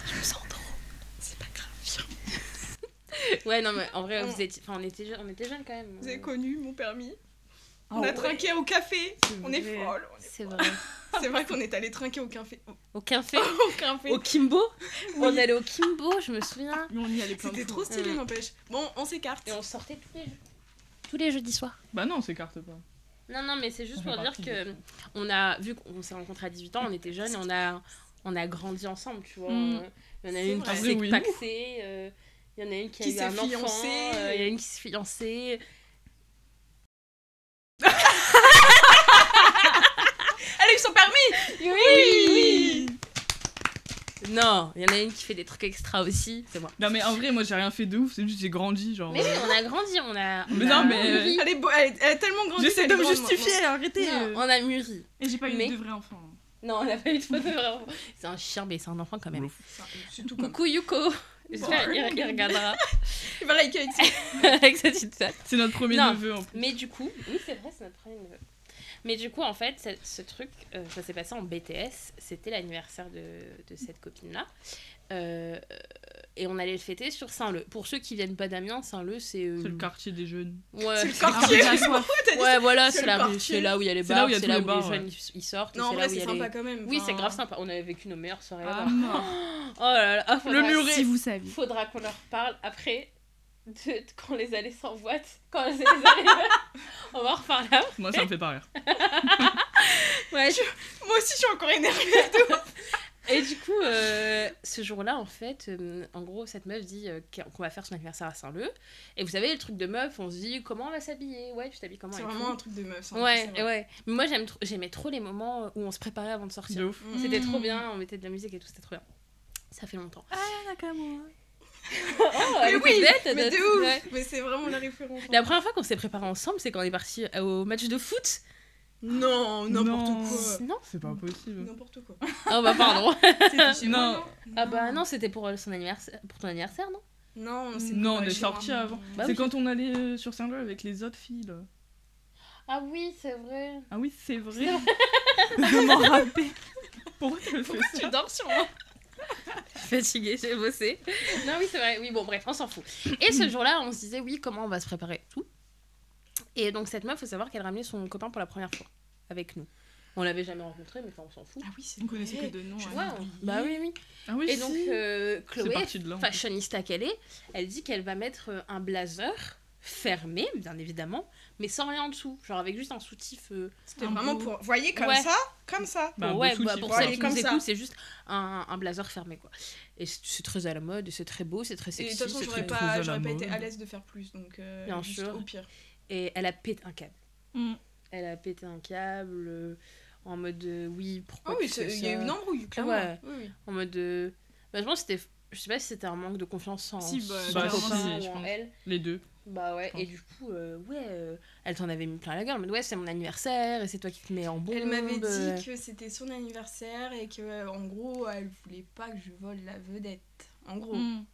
Je me sens trop. C'est pas grave. Ouais, non, mais en vrai, On- vous étiez... enfin, on était jeunes quand même. Vous avez connu mon permis. Ah On a ouais. trinqué au café. On est vrai. folle. C'est vrai. C'est vrai qu'on est allé trinquer au café. Au café. Au café. Au Kimbo. On allait au Kimbo, je me souviens. Mais on y allait plein de C'était fois. trop stylé, Mm. n'empêche. Bon, on s'écarte. Et on sortait tous les jeudis soirs. Bah non, on s'écarte pas. Non, non, mais c'est juste On pour fait dire partie que des on a vu qu'on s'est rencontrés à 18 ans, on était jeunes et on a grandi ensemble, tu vois. Mm. Il y en a C'est une qui vrai. s'est Oui. paxée, il y en a une qui a Qui eu s'est un enfant, fiancée. il y en a une qui s'est fiancée. Elle a eu son permis. Oui. Non, il y en a une qui fait des trucs extra aussi, c'est moi. Non mais en vrai, moi j'ai rien fait de ouf, c'est juste que j'ai grandi, genre. Mais oui, on a grandi, on a. Mais on a non, mais- mûri. Elle est, elle est tellement grande. J'essaie de me justifier, arrêtez. Non, on a mûri. Et j'ai pas Mais- eu de vrai enfant. Non, on n'a pas eu de photo vraiment. C'est un chien, mais c'est un enfant quand même. Ouf. C'est tout comme. Coucou Yuko. J'espère qu'il regardera Il va liker avec ça. avec cette petite tête. C'est notre premier Non, neveu en plus. Mais du coup, oui, c'est vrai, c'est notre premier neveu. Mais du coup, en fait, ce truc, ça s'est passé en BTS. C'était l'anniversaire de cette copine-là. Et on allait le fêter sur Saint-Leu. Pour ceux qui viennent pas d'Amiens, Saint-Leu, c'est... C'est le quartier des jeunes. Ouais, C'est le quartier. Ouais, voilà, C'est c'est le la rue. quartier. C'est là où il y a les C'est là bars, où il y a c'est tous là les où bars, les jeunes ils sortent. Non, en c'est vrai, là où il y c'est a les- sympa quand même. Oui, enfin, c'est grave sympa. On avait vécu nos meilleures soirées Ah là-bas. non. Oh là là, Le muret. Si vous saviez. Faudra qu'on leur parle après quand les allées sans boîte. Quand les allées... On va en reparler après. Moi, ça me fait pas rire. Ouais, Moi aussi, je suis encore énervée. Et du coup, ce jour-là, en fait, en gros, cette meuf dit qu'on va faire son anniversaire à Saint-Leu. Et vous savez, le truc de meuf, on se dit comment on va s'habiller. Ouais, tu t'habilles comment C'est et vraiment tout. un truc de meuf. Ouais, ouais. Mais moi, j'aimais trop les moments où on se préparait avant de sortir. De ouf. C'était trop bien, on mettait de la musique et tout, c'était trop bien. Ça fait longtemps. Ah, Nakamura. Oh, Mais elle oui, était bête, mais elle de était- ouf. ouais. Mais c'est vraiment la référence. La première fois qu'on s'est préparés ensemble, c'est quand on est parti au match de foot. Non, n'importe Non. quoi. Non. C'est pas possible. N'importe quoi. Oh bah pardon. C'était chez Non. moi, Ah bah non, c'était pour son anniversaire, pour ton anniversaire, non? Non, Non, on est chez sortis moi. avant. Bah C'est oui. quand on allait sur Saint-Leu avec les autres filles, là. Ah oui, c'est vrai. Ah oui, c'est vrai. Je m'en rappelle. Pourquoi tu le fais Pourquoi ça tu dors sur moi? Fatiguée, j'ai bossé. Non, oui, c'est vrai. Oui, bon, bref, on s'en fout. Et ce jour-là, on se disait, oui, comment on va se préparer, tout. Et donc, cette meuf, faut savoir qu'elle ramenait son copain pour la première fois avec nous. On l'avait jamais rencontré, mais enfin, on s'en fout. Ah oui, c'est On connaissait que de nom. Je hein. Ouais, bah oui, oui. Ah oui, Et donc, si. Chloé, parti de là, en fait. fashionista qu'elle est, elle dit qu'elle va mettre un blazer fermé, bien évidemment, mais sans rien en dessous. Genre avec juste un soutif. C'était Un vraiment beau- pour. Voyez, comme Ouais. ça, comme ça. Bah, un beau ouais, soutif, pour quoi. celles qui Comme nous ça. écoutent, c'est juste un blazer fermé, quoi. Et c'est très à la mode, et c'est très beau, c'est très Et de sexy. toute façon, c'est j'aurais très- très à la pas été mode. à l'aise de faire plus. Donc, Bien juste sûr. au pire. Et elle a pété un câble. Mm. Elle a pété un câble en mode oui, pourquoi Ah oui, tu fais il y a eu ça une embrouille, clairement. Ouais. Oui, oui. En mode. Bah, je pense que c'était. Je sais pas si c'était un manque de confiance en Si, bah, son clairement, copain si, je ou en pense. elle. Les deux. Bah ouais, Je et du coup, elle t'en avait mis plein la gueule. Mais ouais, c'est mon anniversaire et c'est toi qui te mets en bombe. Elle m'avait dit que c'était son anniversaire et que en gros, elle voulait pas que je vole la vedette. En gros. Mm.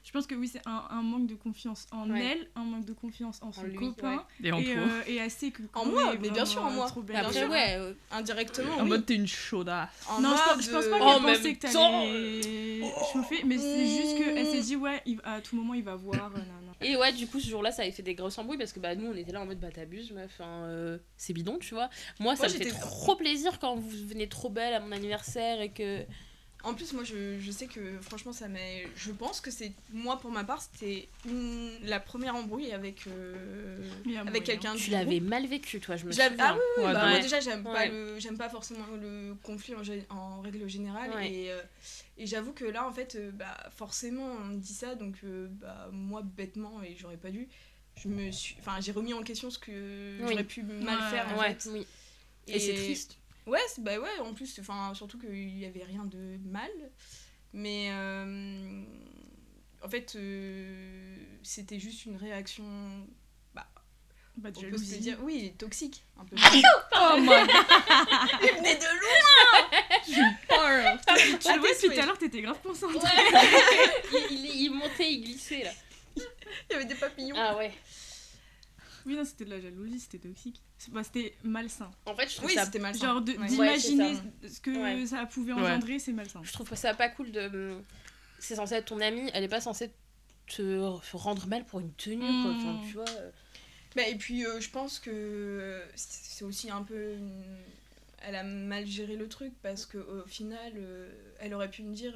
Je pense que oui, c'est un manque de confiance en Ouais. elle, un manque de confiance en son lui, copain. Et en toi. Et assez que. En Chloé moi, est mais bien sûr, en vraiment moi. trop belle. Après, Bien sûr. ouais. Indirectement. En oui. mode, t'es une chaudasse. En Non, mode, je pense pas En qu'elle pensait même que t'allais temps. chauffer, mais c'est juste qu'elle s'est dit, ouais, à tout moment il va voir. Nan, nan. Et ouais, du coup, ce jour-là, ça avait fait des grosses embrouilles parce que bah, nous, on était là en mode bah t'abuses, meuf, hein, c'est bidon, tu vois. Moi, ça me fait j'étais- trop plaisir quand vous venez trop belle à mon anniversaire et que. En plus, moi, je sais que franchement, ça m'a. Je pense que c'est. Moi, pour ma part, c'était la première embrouille avec, Il y a moyen. avec quelqu'un du Tu groupe. l'avais mal vécu, toi, je me Je l'avais- souviens. Ah oui, Ouais, bah, ouais. moi déjà j'aime Ouais. j'aime pas forcément le conflit en règle générale Ouais. et j'avoue que là en fait bah forcément on me dit ça donc bah moi bêtement et j'aurais pas dû j'ai remis en question ce que Oui. j'aurais pu mal Ouais. faire en Ouais, fait. oui. Et c'est triste. Ouais, bah ouais, en plus, surtout qu'il y avait rien de mal. Mais en fait, c'était juste une réaction, Bah, de on peut se jalousie. dire, oui, toxique, un peu. Oh my god. Il venait de loin. Tu le vois, J'étais depuis tout à souhait. l'heure, t'étais grave concentrée. il montait, il glissait là. Il y avait des papillons. Ah ouais. Oui, non, c'était de la jalousie, c'était toxique. Bah, c'était malsain. En fait, je trouve Oui, ça. c'était mal. Genre Ouais. d'imaginer Ouais, ce que Ouais. ça pouvait Ouais. engendrer, c'est malsain. Je trouve ça pas cool de. C'est censé être ton amie, elle est pas censée te rendre mal pour une tenue, quoi. Enfin, tu vois. Bah, et puis, je pense que c'est aussi un peu. Elle a mal géré le truc parce qu'au final, elle aurait pu me dire.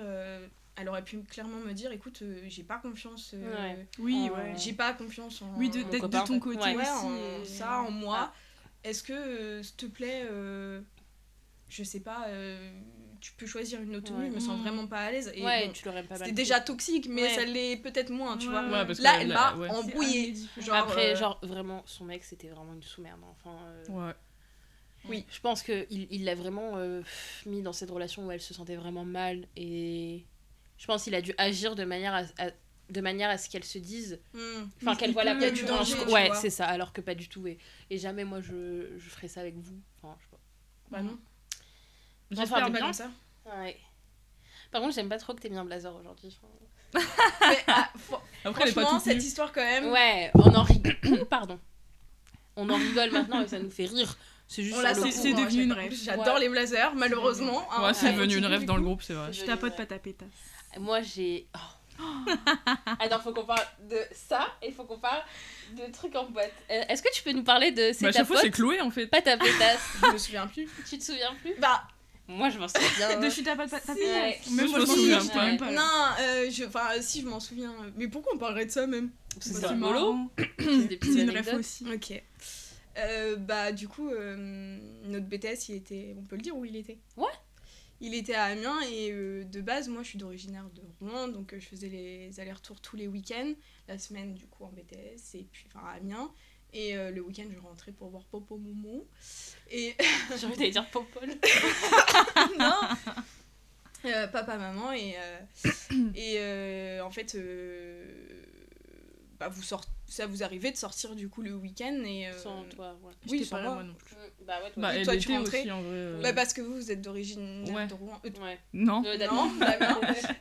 Elle aurait pu clairement me dire écoute, j'ai pas confiance. Ouais. Oui, Oh. ouais. J'ai pas confiance en. Oui, Mon d'être copain. de ton côté Ouais. Ouais, aussi. en et- ça, en moi. Ah. Est-ce que, s'il te plaît, je sais pas, tu peux choisir une autre tenue, Ouais. je me sens Mm. vraiment pas à l'aise. Et Ouais, bon, tu l'aurais pas mal. c'était pris. déjà toxique, mais Ouais. ça l'est peut-être moins, tu Ouais, vois. ouais. parce Là, que elle m'a ouais. C'est embrouillée. amené différent. Genre, Après, genre, vraiment, son mec, c'était vraiment une sous-merde. Enfin, Ouais. Oui. Je pense qu'il l'a vraiment mis dans cette relation où elle se sentait vraiment mal. Et je pense qu'il a dû agir de manière à ce qu'elle se dise. Enfin, qu'elle voit la Il y a du concurrence. danger, tu Ouais, vois. c'est ça, alors que pas du tout. Et jamais, moi, je ferais ça avec vous. Enfin, je sais pas. Bah non. Enfin, J'espère mais pas bien. comme ça. Ouais. Par contre, j'aime pas trop que t'aies mis un blazer aujourd'hui. Mais, Après, elle est pas franchement, toute cette nue. histoire quand même. Ouais, on en rigole. Pardon. On en rigole maintenant et ça nous fait rire. C'est juste On sur l'a le sorti, coup. c'est moi, devenu une j'adore- rêve. J'adore Ouais. les blazers, malheureusement. hein. Ouais, c'est devenu une Du rêve dans le coup. groupe, c'est vrai. Je tapote pas ta pétasse. Moi, j'ai... Oh. Attends, faut qu'on parle de ça et faut qu'on parle de trucs en boîte. Est-ce que tu peux nous parler de Bah, à ta chaque fois, c'est pote, Chloé en fait. pas ta pétasse? Je me souviens plus. Tu te souviens plus? Bah, Moi, je m'en souviens. De je tapote pas ta Ouais. pétasse. Moi, Même je moi, me je m'en souviens souviens pas. même pas. non, si, je m'en souviens. Mais pourquoi on parlerait de ça même? C'est C'est rigolo. marrant. C'est des petites C'est une rêve anecdotes. aussi. Ok. Bah, du coup, notre BTS, il était. On peut le dire où il était? Ouais. Il était à Amiens et de base, moi je suis d'originaire de Rouen, donc je faisais les allers-retours tous les week-ends. La semaine, du coup, en BTS, et puis à Amiens. Et le week-end, je rentrais pour voir Popo Momo. Et. J'ai envie d'aller dire Popol. non papa, maman, et en fait, bah, ça vous arrivait de sortir du coup le week-end et. Sans toi, ouais. Oui, J'étais sans pas là, moi. moi non plus. Bah ouais, toi. Bah, Et elle toi, tu était rentrais aussi en vrai. Bah, parce que vous êtes d'origine Ouais. de Rouen. Ouais. Non. Non, Damien.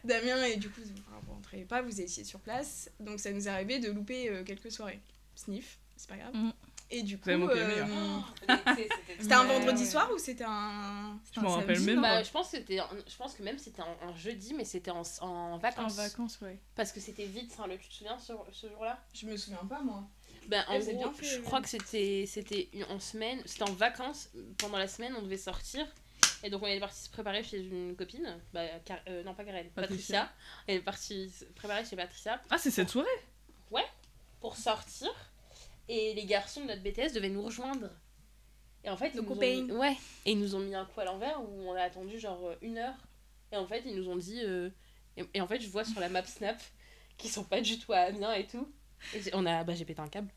Damien, et du coup, vous rentrez pas, vous étiez sur place. Donc ça nous est arrivé de louper quelques soirées. Sniff, c'est pas grave. Mm. Et du coup. Vous avez manqué le meilleur. C'était un Mais, vendredi ouais. soir ou c'était un. Je m'en un rappelle samedi, même non pas. Bah, je pense que même c'était un jeudi, mais c'était en En vacances. vacances, ouais. Parce que c'était vide, Saint-Leu. Tu te souviens ce jour-là? Je me souviens pas, moi. Ben, en vous avez gros, bien fait, je crois que c'était en semaine, c'était en vacances. Pendant la semaine, on devait sortir. Et donc, on est parti se préparer chez une copine. Bah, non, pas Karen, Patricia. Elle est partie se préparer chez Patricia Ah, c'est cette soirée? pour sortir. Et les garçons de notre BTS devaient nous rejoindre. Et en fait, Nos ils nous ont copains. mis- ouais. Et ils nous ont mis un coup à l'envers où on a attendu genre 1 heure. Et en fait, ils nous ont dit. Et en fait, je vois sur la map Snap qu'ils sont pas du tout à Amiens et tout. Et j'ai pété un câble.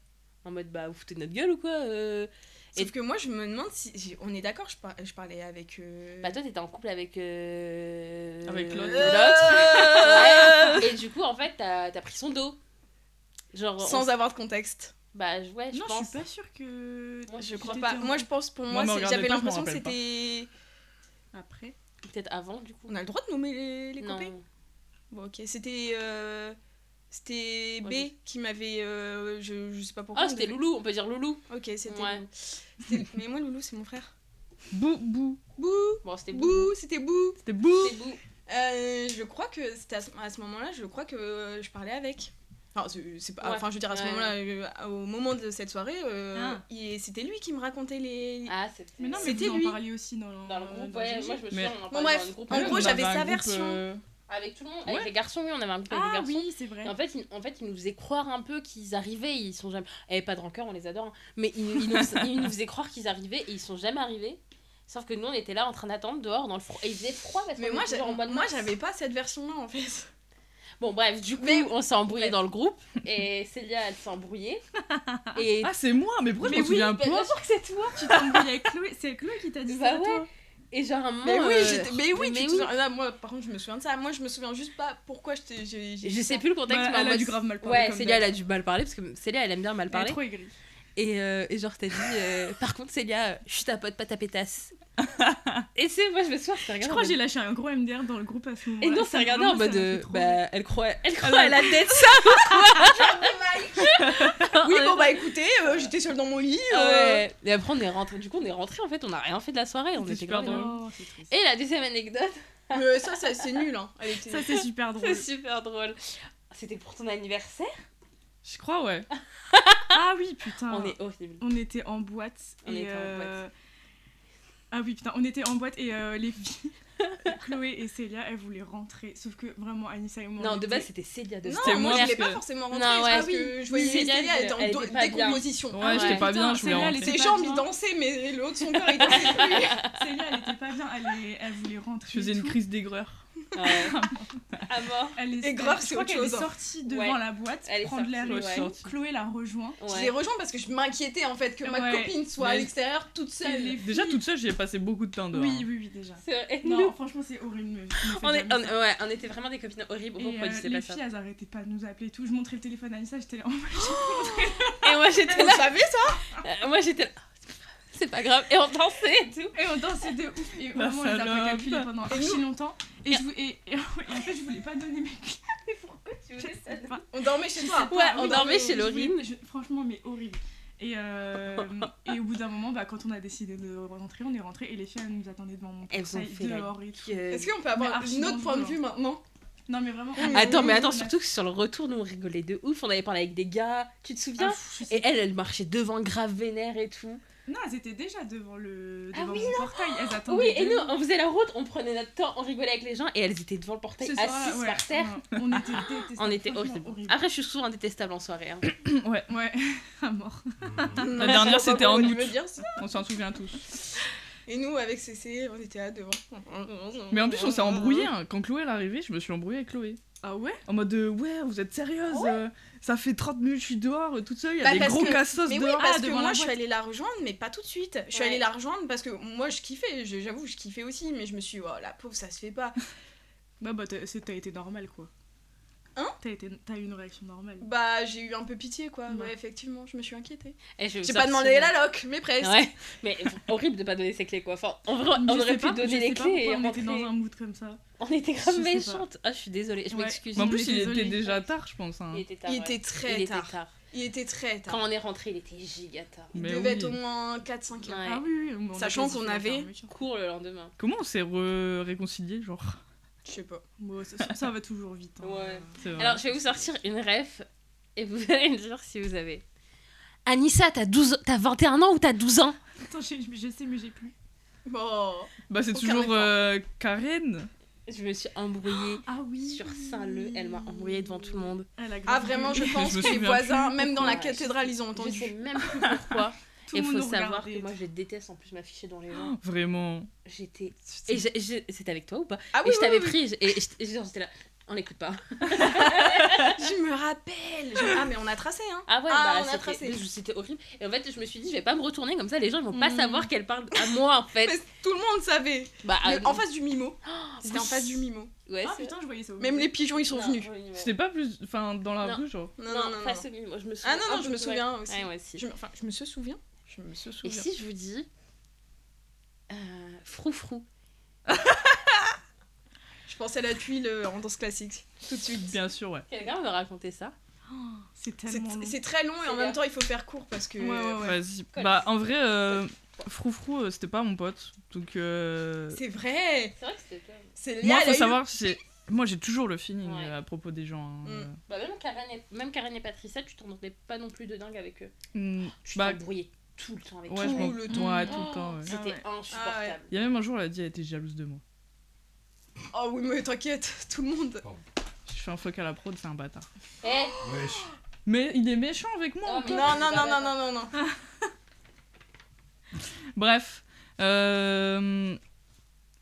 En mode, bah, vous foutez de notre gueule ou quoi Sauf Et- que moi, je me demande si. On est d'accord, je parlais avec. Bah, toi, t'étais en couple avec. Avec l'autre. Ouais. Et du coup, en fait, t'as pris son dos. Genre. Sans avoir de contexte. Bah, ouais, je Non, je pense. suis pas sûre que. Moi, Je que crois t'étais pas. en- Moi, je pense pour Moi, moi, me regardez j'avais pas, je m'en l'impression que rappelle pas. c'était. Après. Peut-être avant, du coup. On a le droit de nommer les Non. copains? Bon, ok. C'était B Ouais, qui m'avait. Je sais pas pourquoi. Ah, on c'était devait- Loulou, on peut dire Loulou. Ok, c'était. Ouais. Loulou. Mais moi, Loulou, c'est mon frère. Bou, bou. Bouh Bon, c'était Bou. Bouh, c'était Bouh. C'était bou. C'était Bou. Je crois que c'était à ce moment-là, je crois que je parlais avec. Enfin, c'est pas, Ouais. enfin, je veux dire, à ce Ouais. moment-là, au moment de cette soirée, Ah. c'était lui qui me racontait les. Ah, c'était. Mais non, mais C'était vous en lui. parliez aussi dans Dans le groupe, dans ouais, GG. moi je me Mais- souviens, on en Bon, parlait bref, dans le groupe. en Ouais, gros, on j'avais avait sa un groupe, version. Avec tout le monde, avec Ouais. les garçons, oui, on avait un groupe avec Ah les garçons. oui, c'est vrai. Et en fait, ils nous faisaient croire un peu qu'ils arrivaient, ils sont jamais. Eh, pas de rancœur, on les adore, hein. Mais ils nous faisaient croire qu'ils arrivaient et ils sont jamais arrivés. Sauf que nous, on était là en train d'attendre dehors dans le froid. Et il faisait froid parce Mais qu'on moi, était toujours en mois de moi, mars. j'avais pas cette version-là en fait. Bon, bref, du coup, Mais- on s'est embrouillé Bref. dans le groupe. Et Célia, elle s'est embrouillée. Et. Ah, c'est moi, mais pourquoi je Mais me souviens Bah, bien pas? sûr que c'est toi! Tu t'es embrouillée avec Chloé. C'est Chloé qui t'a dit Bah ça à ouais. toi. Et genre, un moment. Mais oui, mais tu te oui. souviens- là, moi, par contre, je me souviens de ça. Moi, je me souviens juste pas pourquoi j'ai Je dit sais ça. plus le contexte, Bah, mais en elle a mode- dû grave mal parler. Ouais, comme Célia, elle d'hab. a du mal parler parce que Célia, elle aime bien mal Elle est parler. trop aigrie. Et genre, t'as dit, par contre, Célia, je suis ta pote, pas ta pétasse. Et c'est, moi, je me souviens, Je crois que j'ai lâché un gros MDR dans le groupe à ce moment-là. Et nous, on Ça, s'est regardé en vraiment, mode, ça m'a fait trop rire. bah, elle croit à la dette, ça. Oui, bon, bah écoutez, j'étais seule dans mon lit. Ouais. Et après, on est rentré. Du coup, on est rentré. En fait, on n'a rien fait de la soirée. On C'était était super grave. drôle. Oh, c'est triste. Et la deuxième anecdote, Ça, c'est nul. Hein. Elle était... Ça, c'est super drôle. c'est super drôle. C'était pour ton anniversaire. Je crois, ouais. Ah oui, putain. On est horrible. On était en boîte. On et était en boîte. Ah oui, putain, on était en boîte et les filles, Chloé et Célia, elles voulaient rentrer. Sauf que vraiment, Anissa et moi. Non, on de était- base, c'était Célia de Non, C'était moi, moi, je voulais parce pas que- forcément rentrer. Non, ouais. parce que je voyais Célia, Célia, elle était elle en était pas bien. décomposition. Ouais, j'étais ouais. pas bien, je voulais Célia, elle rentrer. était Ses pas jambes, bien. il dansait, mais le haut de son corps, il dansait plus. Célia, elle était pas bien, elle voulait rentrer. Je faisais et une tout. crise d'aigreur. Ouais. À mort. Je Aigreur, c'est crois autre qu'elle est chose. sortie devant Ouais. la boîte, Elle est prendre l'air sortie, et ouais. tout. Chloé l'a rejoint. Je Ouais. l'ai rejoint parce que je m'inquiétais en fait que ma Ouais. copine soit à Mais- l'extérieur toute Et seule. les Déjà, filles- toute seule, j'y ai passé beaucoup de temps dehors. Oui, oui, oui, déjà. C'est vrai. Non, franchement, c'est horrible. me faites On, est, jamais ça. ouais, on était vraiment des copines horribles. Et Pourquoi tu sais les pas ça? filles, elles arrêtaient pas de nous appeler et tout. Je montrais le téléphone à Anissa, j'étais là. Et moi, j'étais Vous là. savez ça? Moi, j'étais là. C'est pas grave. Et on dansait et tout. Et on dansait de ouf. Et La vraiment, on les a pas salope. calculés pendant archi longtemps. Et en fait, je voulais pas donner mes clés. Mais pourquoi tu voulais ça? On dormait chez toi. Ouais, on Oui, dormait mais chez Laurine. Franchement, mais horrible. Et au bout d'un moment, quand on a décidé de rentrer, on est rentré et les filles elles nous attendaient devant mon Elles ont portail fait la dehors et tout. Est-ce qu'on peut avoir archi une autre point de dangereux, vue maintenant? Non, mais vraiment. Attends, surtout que sur le retour, nous on rigolait de ouf. On avait parlé avec des gars, tu te souviens? Et elle marchait devant grave vénère et tout. Non, elles étaient déjà devant Ah mon oui, portail. Elles attendaient. Oui, et nous devant. on faisait la route, on prenait notre temps, on rigolait avec les gens et elles étaient devant le portail Ce soir-là, assises ouais, par terre. ouais. On était détestables. On était franchement, horribles. Après, je suis souvent détestable en soirée. Hein. Ouais. Ouais, à mort. La dernière, c'était en août. Dire ça. On s'en souvient tous. Et nous, avec Cécile, on était là devant. Mais en plus, on s'est embrouillé. Hein. Quand Chloé est arrivée, je me suis embrouillée avec Chloé. Ah ouais? En mode ouais, vous êtes sérieuse ça fait 30 minutes je suis dehors toute seule, il y a Bah, des parce gros que- cassos Mais oui, dehors. parce que devant moi, la je suis boîte. allée la rejoindre, mais pas tout de suite. Je suis Ouais. allée la rejoindre parce que moi, je kiffais. J'avoue, je kiffais aussi, mais je me suis dit, oh, la pauvre, ça se fait pas. Bah, t'as été normal quoi. Hein? T'as eu une réaction normale. Bah, j'ai eu un peu pitié, quoi. Ouais. Ouais, effectivement, je me suis inquiétée. Et je vais vous J'ai pas sortir- demandé la loc, mais presque. Ouais, mais horrible de pas donner ses clés quoi. Enfin, en vrai, on Je aurait sais pu pas, donner je les sais pas clés et pourquoi on était rentrer. dans un mood comme ça. On était grave Je sais pas. méchantes. Ah, je suis désolée, je Ouais. m'excuse. Mais en On plus, est il désolé. était déjà tard, je pense. Hein. Il était tard. Il ouais. était très Il était tard. tard. Il était très tard. Quand on est rentré, il était giga tard. Il Mais devait oui. être au moins 4-5 heures. Ouais. Ah oui, oui. On a Sachant quasi qu'on fait la avait- fermeture. Cours le lendemain. Comment on s'est réconciliés, genre Je sais pas. Bon, ça va toujours vite. Hein. Ouais. C'est vrai. Alors, je vais vous sortir une ref et vous allez me dire si vous avez. Anissa, t'as 21 ans ou t'as 12 ans? Attends, je sais, mais j'ai plus. Bon. Bah, c'est Aucun toujours effort. Karen. Je me suis embrouillée Ah oui. sur Saint-Leu. Elle m'a embrouillée devant tout le monde. Elle a Ah, grave vraiment, je gueulé. pense Je me que les souviens voisins, plus même dans la pourquoi. cathédrale, ils ont Je entendu. sais même plus pourquoi. Tout Il le faut monde nous savoir regardait. que moi, je déteste en plus m'afficher dans les gens. Vraiment. J'étais. Et c'était avec toi ou pas? Ah Et oui, je t'avais oui, oui. pris et genre, j'étais là. On l'écoute pas. Je me rappelle. Ah, mais on a tracé, hein. Ah ouais, Ah, on a c'était- tracé. c'était horrible. Et en fait, je me suis dit, je vais pas me retourner comme ça, les gens ils vont pas Mm. savoir qu'elle parle à moi en fait. Mais tout le monde savait. Bah, En face du Mimo. C'était en oui. face du Mimo. Ouais, Ah c'est- putain, je voyais ça. au Même milieu. les pigeons, ils sont Non, venus. oui, ouais. C'était pas plus. Enfin, dans la Non. rue, genre. Non, non, non. face non. au milieu, moi je me souviens. Ah non, un non, je peu me plus, souviens ouais. aussi. Ouais, moi aussi. Enfin, je me souviens. Je me Et souviens. si je vous dis. Froufrou. Je pensais à la tuile en danse classique. Tout de suite. Bien sûr, ouais. Quelqu'un me raconter ça? C'est tellement long. C'est très long et en C'est même bien. temps, il faut faire court parce que. Ouais, ouais, ouais. Vas-y. Colle. Bah, en vrai, Froufrou, c'était pas mon pote. Donc. C'est vrai. C'est vrai que c'était toi. C'est Moi, Léa, elle faut a eu- savoir, moi j'ai toujours le feeling Ouais. à propos des gens. hein. Mm. Bah, même Karen et Patricia, tu t'entendais pas non plus de dingue avec eux. Tu Tu t'embrouillais tout le temps avec ouais, eux. je m'en- tout le temps. Ouais, tout le temps. ouais. C'était Ah ouais. insupportable. Il y a même un jour, elle a dit, elle était jalouse de moi. Oh oui, mais t'inquiète, tout le monde. Je fais un fuck à la prod, c'est un bâtard. Eh, Wesh. Mais il est méchant avec moi. Oh, encore. mais- Non, non, non, non, non, non, non. Bref,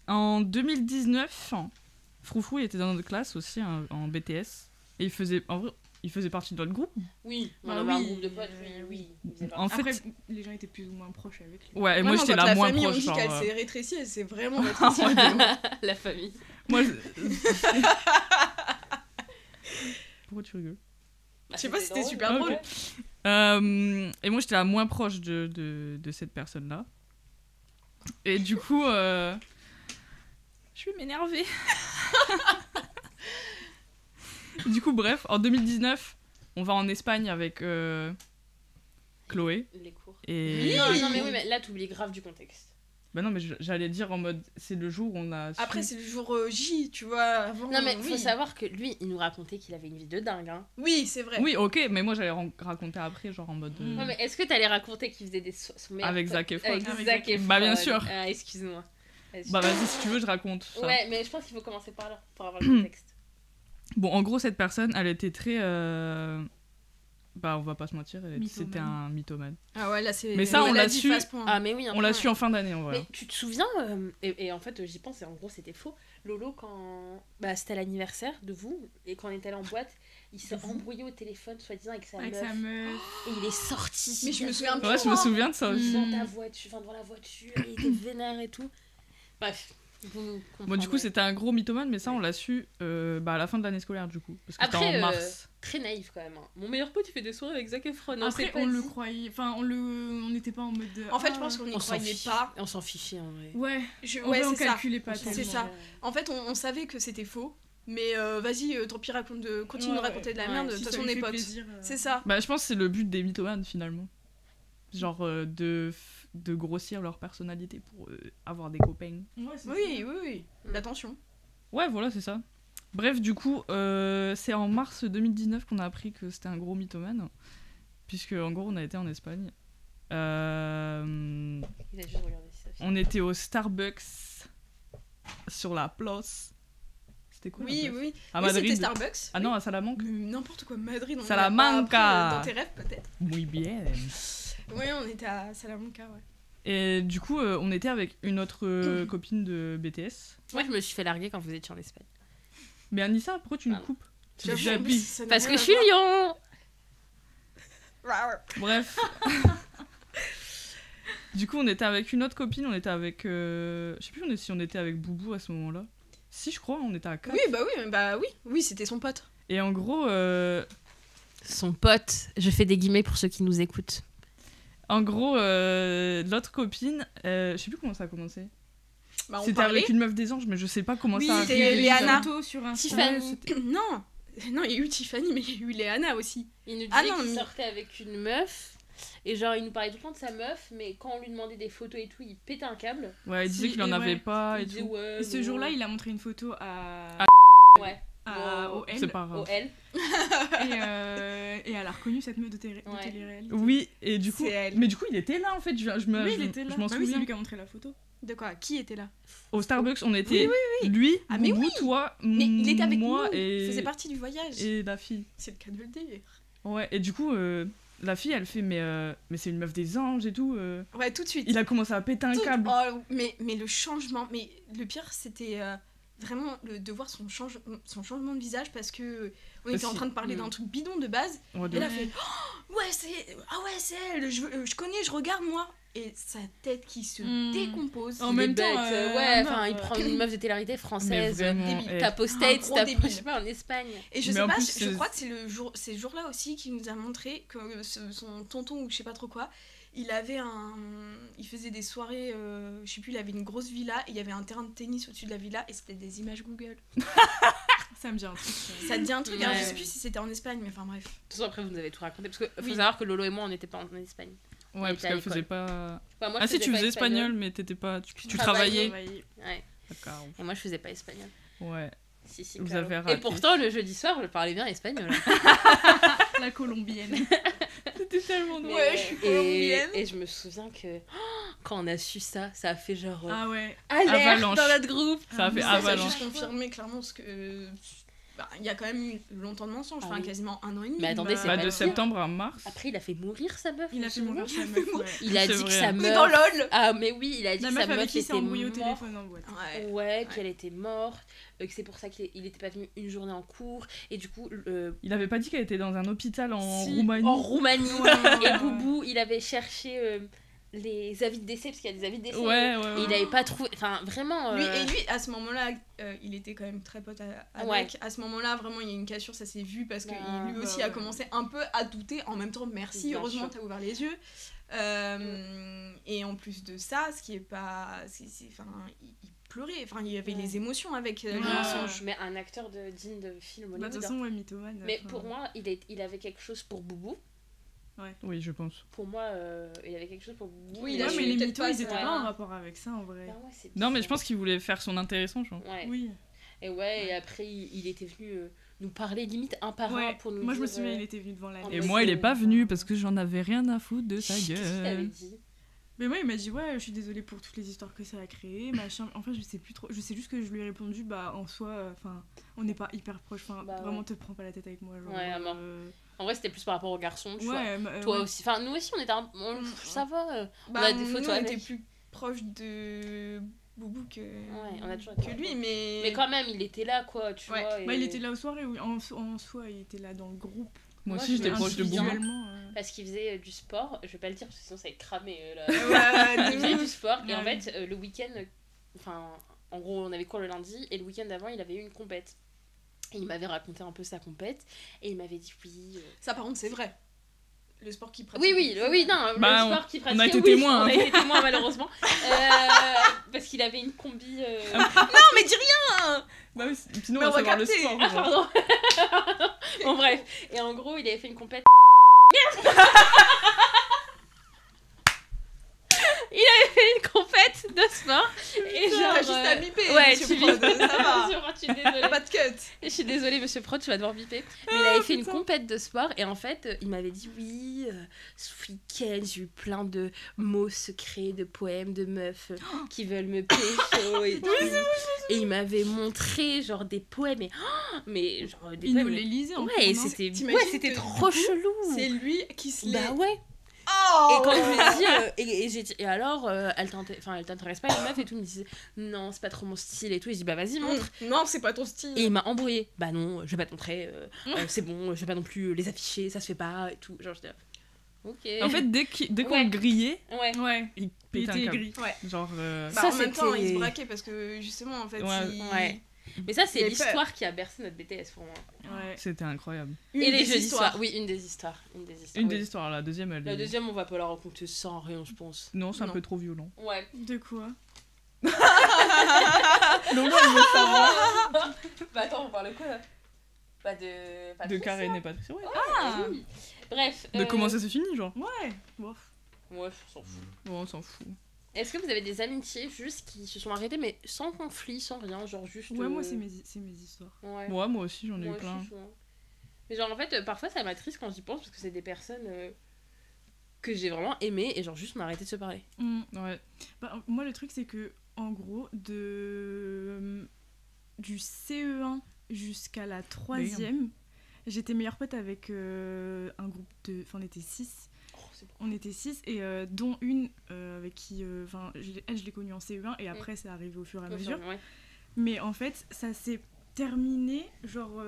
en 2019, Froufrou il était dans notre classe aussi en BTS et en vrai, il faisait partie de notre groupe. oui, on Bah avait un oui, groupe de potes, oui. il faisait partie. En fait, Après, les gens étaient plus ou moins proches avec lui. ouais, et moi Vraiment, j'étais quand la moins famille, on proche. dit Genre, qu'elle s'est rétrécie, elle s'est vraiment rétrécie. La famille. moi, pourquoi tu rigoles? Bah, Je sais pas si c'était drôle. super Ok. drôle. Et moi j'étais la moins proche de cette personne-là. Et du coup, je vais m'énerver. Du coup, bref, en 2019, on va en Espagne avec Chloé. Les cours. Et... Non, mais oui, mais là, t'oublies grave du contexte. Bah non, mais j'allais dire en mode, c'est le jour où on a... su- Après, c'est le jour J, tu vois. Avant, Non, mais oui. faut savoir que lui, il nous racontait qu'il avait une vie de dingue. Hein. Oui, c'est vrai. Oui, ok, mais moi j'allais raconter après, genre en mode... Ouais, mais est-ce que t'allais raconter qu'il faisait son meilleur Avec pote- Zac Efron. Avec Avec Zac Zac Efron. Bah, bien sûr. Ah, excuse-moi. Bah vas-y, si tu veux, je raconte ça. Ouais, mais je pense qu'il faut commencer par là pour avoir le contexte. Bon, en gros, cette personne, elle était très... Bah, on va pas se mentir, Mythomane. c'était un mythomane. Ah ouais, là, c'est. Mais ça, on l'a dit su- face point. Ah, mais oui, un On peu, l'a ouais. su en fin d'année, en vrai. Mais tu te souviens, et en fait j'y pense et en gros c'était faux, Lolo quand c'était l'anniversaire de vous et quand on était allé en boîte, il s'est embrouillé au téléphone soi-disant avec sa Avec meuf sa meuf. et il est sorti. Mais je me souviens Ouais, je me souviens de ça aussi. dans ta voiture, enfin dans la voiture, il était vénère et tout. Bref, Bon, du coup, c'était un gros mythomane, mais ça, on l'a su à la fin de l'année scolaire, du coup. Parce que c'était Après, en mars. très naïf quand même. Hein. Mon meilleur pote, il fait des soirées avec Zac Efron. Après, on le croyait. Enfin, on n'était pas en mode. En fait, je pense qu'on n'y croyait pas. On s'en fichait en vrai. Ouais, on calculait pas c'est ça. En fait, on savait que c'était faux. Mais vas-y, tant pis, continue de raconter de la merde, de toute façon on est potes. C'est ça. Bah, je pense que c'est le but des mythomanes finalement. Genre de grossir leur personnalité pour avoir des copains. Ouais, oui. L'attention. Ouais, voilà, c'est ça. Bref, du coup, c'est en mars 2019 qu'on a appris que c'était un gros mythomane. Puisque, en gros, on a été en Espagne. Il a juste regardé ça. On était au Starbucks sur la place. C'était quoi? Oui. À Madrid. C'était Starbucks. Ah non, à Salamanca. N'importe quoi, Madrid. Salamanca. Dans tes rêves, peut-être. Muy bien. Oui, on était à Salamanca, ouais. Et du coup, on était avec une autre copine de BTS. Moi, je me suis fait larguer quand vous étiez en Espagne. Mais Anissa, pourquoi tu nous coupes? Parce que je suis Lyon. Bref. Du coup, on était avec une autre copine, on était avec... je sais plus si on était avec Boubou à ce moment-là. Si, je crois, on était à 4. Oui, c'était son pote. Et en gros... Son pote, je fais des guillemets pour ceux qui nous écoutent. En gros, l'autre copine, je sais plus comment ça a commencé. C'était avec une meuf des anges, mais je sais pas comment ça a arrivé. C'était Léana. Tiffany. Non, il y a eu Tiffany, mais il y a eu Léana aussi. Il nous disait qu'il sortait avec une meuf. Et genre, il nous parlait tout le temps de sa meuf, mais quand on lui demandait des photos et tout, il pétait un câble. Ouais, il disait qu'il en avait pas et tout. Et ce jour-là, il a montré une photo à... Ouais. Au L. C'est pas grave. Au L. Et elle a reconnu cette meuf de télé-réalité. Oui, et du coup... Mais du coup, il était là, en fait. Oui, il était là. Je m'en souviens. C'est lui qui a montré la photo. De quoi? Qui était là? Au Starbucks, on était lui, Boubou, toi, mais il était avec moi nous. Et... Il faisait partie du voyage. Et la fille. C'est le cas de le dire. Ouais, et du coup, la fille, elle fait mais c'est une meuf des anges et tout. Ouais, tout de suite. Il a commencé à péter un câble. Oh, mais le changement, mais le pire, c'était vraiment de voir son changement de visage parce que on était en train de parler d'un truc bidon de base. Ouais, et elle a fait c'est elle, je connais, je regarde moi. Et sa tête qui se décompose. En même temps, il prend une meuf de télé-réalité française. Tape aux States, je sais pas, en Espagne. Et je sais pas, je crois que c'est ce jour-là aussi qu'il nous a montré que son tonton ou je sais pas trop quoi, il faisait des soirées, je sais plus, il avait une grosse villa et il y avait un terrain de tennis au-dessus de la villa et c'était des images Google. Ça me dit un truc. Ça te dit un truc, alors je sais plus si c'était en Espagne, mais enfin bref. De toute façon, après, vous nous avez tout raconté. Parce qu'il faut savoir que Lolo et moi, on n'était pas en Espagne. Ouais, parce qu'elle faisait pas. Enfin, moi, si, tu faisais espagnol, mais t'étais pas. Tu travaillais. Ouais. D'accord. Et moi, je faisais pas espagnol. Ouais. Si, vous avez raté. Et pourtant, le jeudi soir, je parlais bien espagnol. La colombienne. C'était tellement drôle. Ouais, je suis colombienne. Et je me souviens que quand on a su ça, ça a fait genre. Ah ouais. Alerte avalanche. Dans notre groupe. Ça a fait avalanche. Ça a juste confirmé clairement ce que. Il y a quand même eu longtemps de mensonges, quasiment 1 an et demi. Mais attendez, c'est pas de septembre à mars. Après, il a fait mourir sa meuf. Il a fait mourir sa meuf, ouais. Il a dit que sa meuf... dans LOL. Ah, mais oui, il a dit que sa meuf était embrouillée au morte. téléphone en boîte. Ouais, qu'elle était morte, que c'est pour ça qu'il était pas venu une journée en cours. Et du coup... Il avait pas dit qu'elle était dans un hôpital en Roumanie. En Roumanie. Et Boubou, il avait cherché... les avis de décès, parce qu'il y a des avis de décès. Et il avait pas trouvé. Enfin, vraiment. Lui, à ce moment-là, il était quand même très pote avec. Ouais. À ce moment-là, vraiment, il y a une cassure, ça s'est vu parce que lui aussi a commencé un peu à douter. En même temps, merci, heureusement, t'as ouvert les yeux. Et en plus de ça, ce qui est pas. Il pleurait. Enfin, il y avait les émotions avec les mensonges. Mais un acteur digne de film Hollywood. De toute façon, mythomane. Mais pour moi, il avait quelque chose pour Boubou. Ouais. Oui, je pense. Pour moi, il avait quelque chose pour Boubou. Oui, mais les mythos, ils étaient pas en rapport avec ça en vrai. Non, mais je pense qu'il voulait faire son intéressant, je crois. Ouais. Oui. Et après, il était venu nous parler limite un par un pour nous moi, dire... je me souviens, il était venu devant la Et moi, il est pas venu parce que j'en avais rien à foutre de sa gueule. Qu'est-ce qu'il t'avait dit? Mais moi, il m'a dit, ouais, je suis désolée pour toutes les histoires que ça a créées, machin. En fait, je sais plus trop. Je sais juste que je lui ai répondu, en soi, on n'est pas hyper proches. Vraiment, te prends pas la tête avec moi. Genre, en vrai, c'était plus par rapport aux garçons, tu vois. Toi Toi aussi. Enfin, nous aussi, on était ça va. On a des photos on était plus proches de Boubou que on a toujours que lui, mais quand même, il était là, quoi, tu vois. Il était là aux soirées, oui. En soi, il était là dans le groupe. Moi aussi, j'étais proche de Boubou. Parce qu'il faisait du sport. Je vais pas le dire, parce que sinon, ça va être cramé. Il faisait du sport. Et en fait, le week-end... Enfin... en gros, on avait cours le lundi, et le week-end d'avant, il avait eu une compète. Et il m'avait raconté un peu sa compète, et il m'avait dit oui. Ça, par contre, c'est vrai. Le sport qu'il pratique. Oui, non, le sport qu'il pratiquait. On a été témoins. On a été témoins, malheureusement. Parce qu'il avait une combi. Non, mais dis rien. Bah oui, sinon on va savoir le sport. Ah, pardon. Bon, bref. Et en gros, il avait fait une compète. Il avait fait une compète de sport. Et genre. T'as juste à biper. Ouais, monsieur tu Prod, bipes. ça va. Je suis désolée. Pas de cut. Je suis désolée, monsieur Prod, tu vas devoir biper. Mais il avait fait une compète de sport et en fait, il m'avait dit oui, ce week-end, j'ai eu plein de mots secrets, de poèmes, de meufs qui veulent me pécho et tout. Et il m'avait montré genre des poèmes, mais genre des Il poèmes. nous les lisait en Ouais, cours, non c'était trop chelou. C'est lui qui se l'est. Bah ouais. Oh. Et quand je lui ai dit, j'ai dit, et alors, elle t'intéresse pas les meufs et tout, il me disait, non, c'est pas trop mon style et tout. Et je dis, bah vas-y, montre. Non, c'est pas ton style. Et il m'a embrouillé. Bah non, je vais pas te montrer, c'est bon, je vais pas non plus les afficher, ça se fait pas et tout. Genre, je dis, ok. En fait, dès qu'on Ouais. le grillait, Ouais, il il pétait un était câble. gris. Ouais. Genre. Bah, Ça, en même temps, c'était- il se braquait parce que justement, en fait, Ouais. Ouais. Mais ça, c'est Il avait l'histoire qui a bercé notre BTS pour moi. Ouais. C'était incroyable. Et les des jeudis histoires. soirs. Oui, une des histoires. Une des histoires. Une oui. des histoires, la deuxième, elle La est- deuxième, on va pas la raconter sans rien, je pense. Non, c'est un Non. peu trop violent. Ouais. De quoi? Non, non, il veut savoir. Bah attends, on parle de quoi là? Pas de. De Karen et Patricia. Ouais. Ah oui. Bref. De comment ça s'est fini, genre. Ouais. Bof. Ouais, on s'en fout. Bon, on s'en fout. Est-ce que vous avez des amitiés juste qui se sont arrêtées mais sans conflit, sans rien, genre juste. Ouais, moi, c'est mes histoires. Ouais. Ouais, moi aussi, j'en ai eu Moi plein. aussi, souvent. Mais genre en fait, parfois ça m'attriste quand j'y pense parce que c'est des personnes que j'ai vraiment aimées et genre juste on a arrêté de se parler. Ouais. Bah, moi, le truc, c'est que, en gros, du CE1 jusqu'à la 3e, j'étais meilleure pote avec un groupe de. Enfin, on était 6. Oh, c'est bon. On était 6 et dont une avec qui. Enfin, elle, je l'ai connue en CE1 et après, c'est arrivé au fur et à mesure. Ouais. Mais en fait, ça s'est terminé. Genre,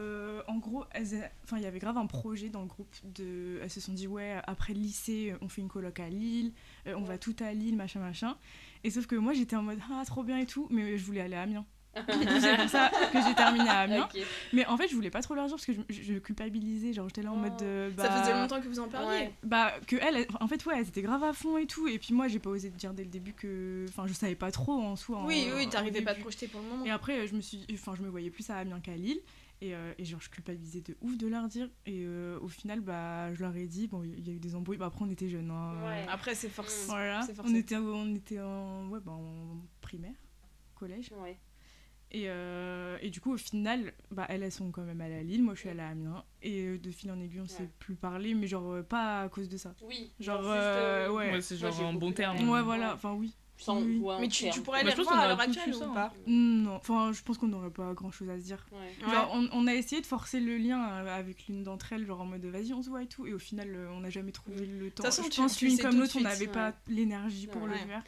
en gros, il y avait grave un projet dans le groupe. Elles se sont dit, ouais, après le lycée, on fait une coloc à Lille, on va tout à Lille, machin. Et sauf que moi, j'étais en mode, ah, trop bien et tout, mais je voulais aller à Amiens. Du coup, c'est pour ça que j'ai terminé à Amiens. Ok. Mais en fait, je voulais pas trop leur dire parce que je culpabilisais. Genre, j'étais là en mode. Ça faisait longtemps que vous en parliez. Ouais. Bah, que elle, en fait, ouais, elles étaient grave à fond et tout. Et puis moi, j'ai pas osé te dire dès le début que. Enfin, je savais pas trop en soi. Oui, au t'arrivais pas à te début. projeter pour le moment. Et après, je me voyais plus à Amiens qu'à Lille. Et genre, je culpabilisais de ouf de leur dire. Et au final, bah, je leur ai dit. Bon, il y a eu des embrouilles. Bah, après, on était jeunes. Hein. Ouais. Après, c'est forcé. Voilà. C'est forcé. On était en primaire, collège. Ouais. Et du coup, au final, bah, elles sont quand même allées à Lille. Moi, je suis allée à Amiens. Et de fil en aiguille, on s'est Ouais. plus parlé. Mais genre, pas à cause de ça. Oui. Genre, juste, ouais. Ouais, c'est Moi, genre j'ai un beaucoup bon terme. d'amis. Ouais, voilà. Enfin, oui. Sans, Oui. ouais, Mais en tu terme. pourrais Bah, les je pense revoir qu'on à aurait l'heure tous actuelle eu ça, ou hein. pas Non. Enfin, je pense qu'on n'aurait pas grand chose à se dire. Ouais. Genre, on a essayé de forcer le lien avec l'une d'entre elles, genre en mode vas-y, on se voit et tout. Et au final, on n'a jamais trouvé le temps. De toute façon, Je tu- pense tu l'une sais comme tout de l'autre, on suite, n'avait ouais. pas l'énergie pour le Ouais. faire.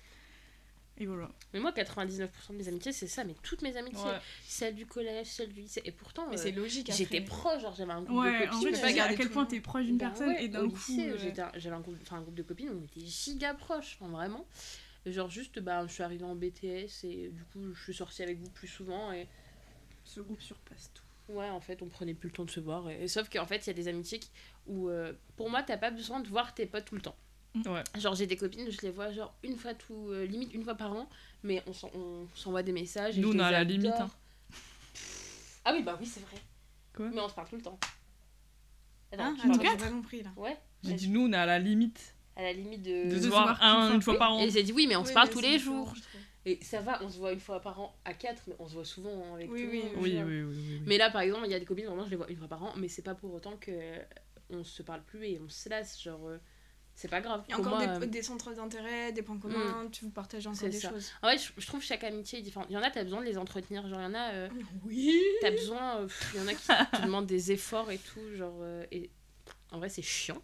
Et voilà. Mais moi, 99% de mes amitiés, c'est ça. Mais toutes mes amitiés, Ouais. celles du collège, celles du lycée. Et pourtant, Mais c'est logique. j'étais après. proche. Genre, j'avais un groupe Ouais, de en copines. fait, peux tu pas sais garder à quel tout point le t'es proche d'une Bah personne ouais, et d'un au coup. lycée, j'avais un groupe de copines, on était giga proches, enfin, vraiment. Genre juste, bah, je suis arrivée en BTS et du coup, je suis sortie avec vous plus souvent et Ce groupe surpasse tout. ouais, en fait, on prenait plus le temps de se voir. Et sauf qu'en fait, il y a des amitiés où, pour moi, t'as pas besoin de voir tes potes tout le temps. Ouais. Genre, j'ai des copines, je les vois genre une fois limite une fois par an, mais on s'envoie des messages. Et Nous, je on les a la adore. limite, hein. Ah oui, bah oui, c'est vrai. Quoi Mais on se parle tout le temps. Attends, Hein tu parles Attends, de- j'ai pas compris là. Ouais, J'ai dit, nous, on est à la limite à la limite de de. se se voir voir une fois par an. Et j'ai dit oui, mais on se parle tous les jours. je trouve. Et ça va, on se voit une fois par an à 4, mais on se voit souvent avec Oui, tout le oui, monde. Oui, tu oui, vois. oui. Mais là, par exemple, il y a des copines, vraiment, je les vois une fois par an, mais c'est pas pour autant que on se parle plus et on se lasse. Genre, c'est pas grave. Il y a Pour encore moi, des centres d'intérêt, des points communs, tu vous partagez encore C'est des ça. choses. En vrai, je trouve chaque amitié est différente. Il y en a, t'as besoin de les entretenir. Genre, il y en a, Oui. t'as besoin. Il y en a qui te demandent des efforts et tout. Genre, et en vrai, c'est chiant.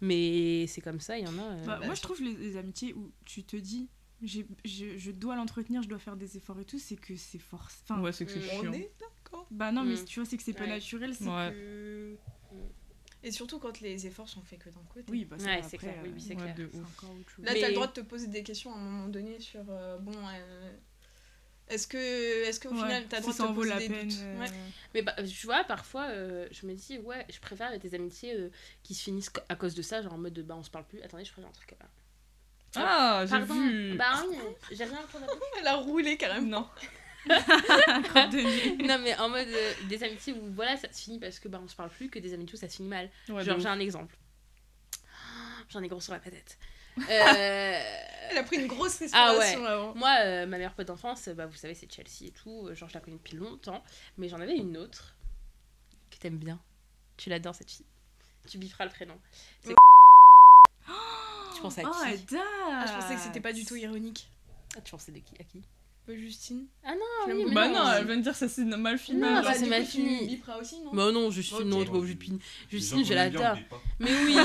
Mais c'est comme ça, il y en a. Bah, moi, je trouve les amitiés où tu te dis je dois l'entretenir, je dois faire des efforts et tout, c'est que c'est force. Enfin, Ouais, c'est que c'est chiant. On est d'accord. bah non, mais Mm. tu vois, c'est que c'est pas Ouais. naturel, c'est Ouais. que. Et surtout quand les efforts sont faits que d'un côté. Oui, bah ça, Ouais, après, c'est clair, oui, c'est Ouais, clair. de c'est ouf. encore autre chose. Là, Mais- t'as le droit de te poser des questions à un moment donné sur Est-ce qu'au final, t'as le droit si de ça te en vaut poser la des peine. doutes Ouais. Mais bah, tu vois, parfois, je me dis, ouais, je préfère des amitiés qui se finissent à cause de ça, genre en mode de, bah, on se parle plus. Attendez, je préfère un truc là. Ah, j'ai Pardon. vu. Bah oui, j'ai rien pour la Elle a roulé carrément. Non. Crotte de nez. Non, mais en mode des amitiés où voilà, ça se finit parce que bah, on se parle plus, que des amitiés où ça se finit mal. Ouais, Genre, de j'ai ouf. un exemple. J'en ai gros sur la patate. Elle a pris une grosse respiration avant. Moi, ma meilleure pote d'enfance, bah, vous savez, c'est Chelsea et tout. Genre, je la connais depuis longtemps. Mais j'en avais une autre que t'aimes bien. Tu l'adores, cette fille. Tu bifferas le prénom. C'est... Tu penses à qui Oh, Edda. Je pensais que c'était pas du tout ironique. Ah, tu pensais à qui Justine. Ah non, Je oui, l'aime mais Bah non, non, c'est- elle vient de dire ça c'est mal fini. Non, genre. bah, c'est du mal coup, fini. Tu biperas aussi, non Bah non, Justine, Ok. non, t'es pas obligé de piner. Justine, je Les gens qu'on aime l'adore. bien, on dit pas. Mais oui, Non,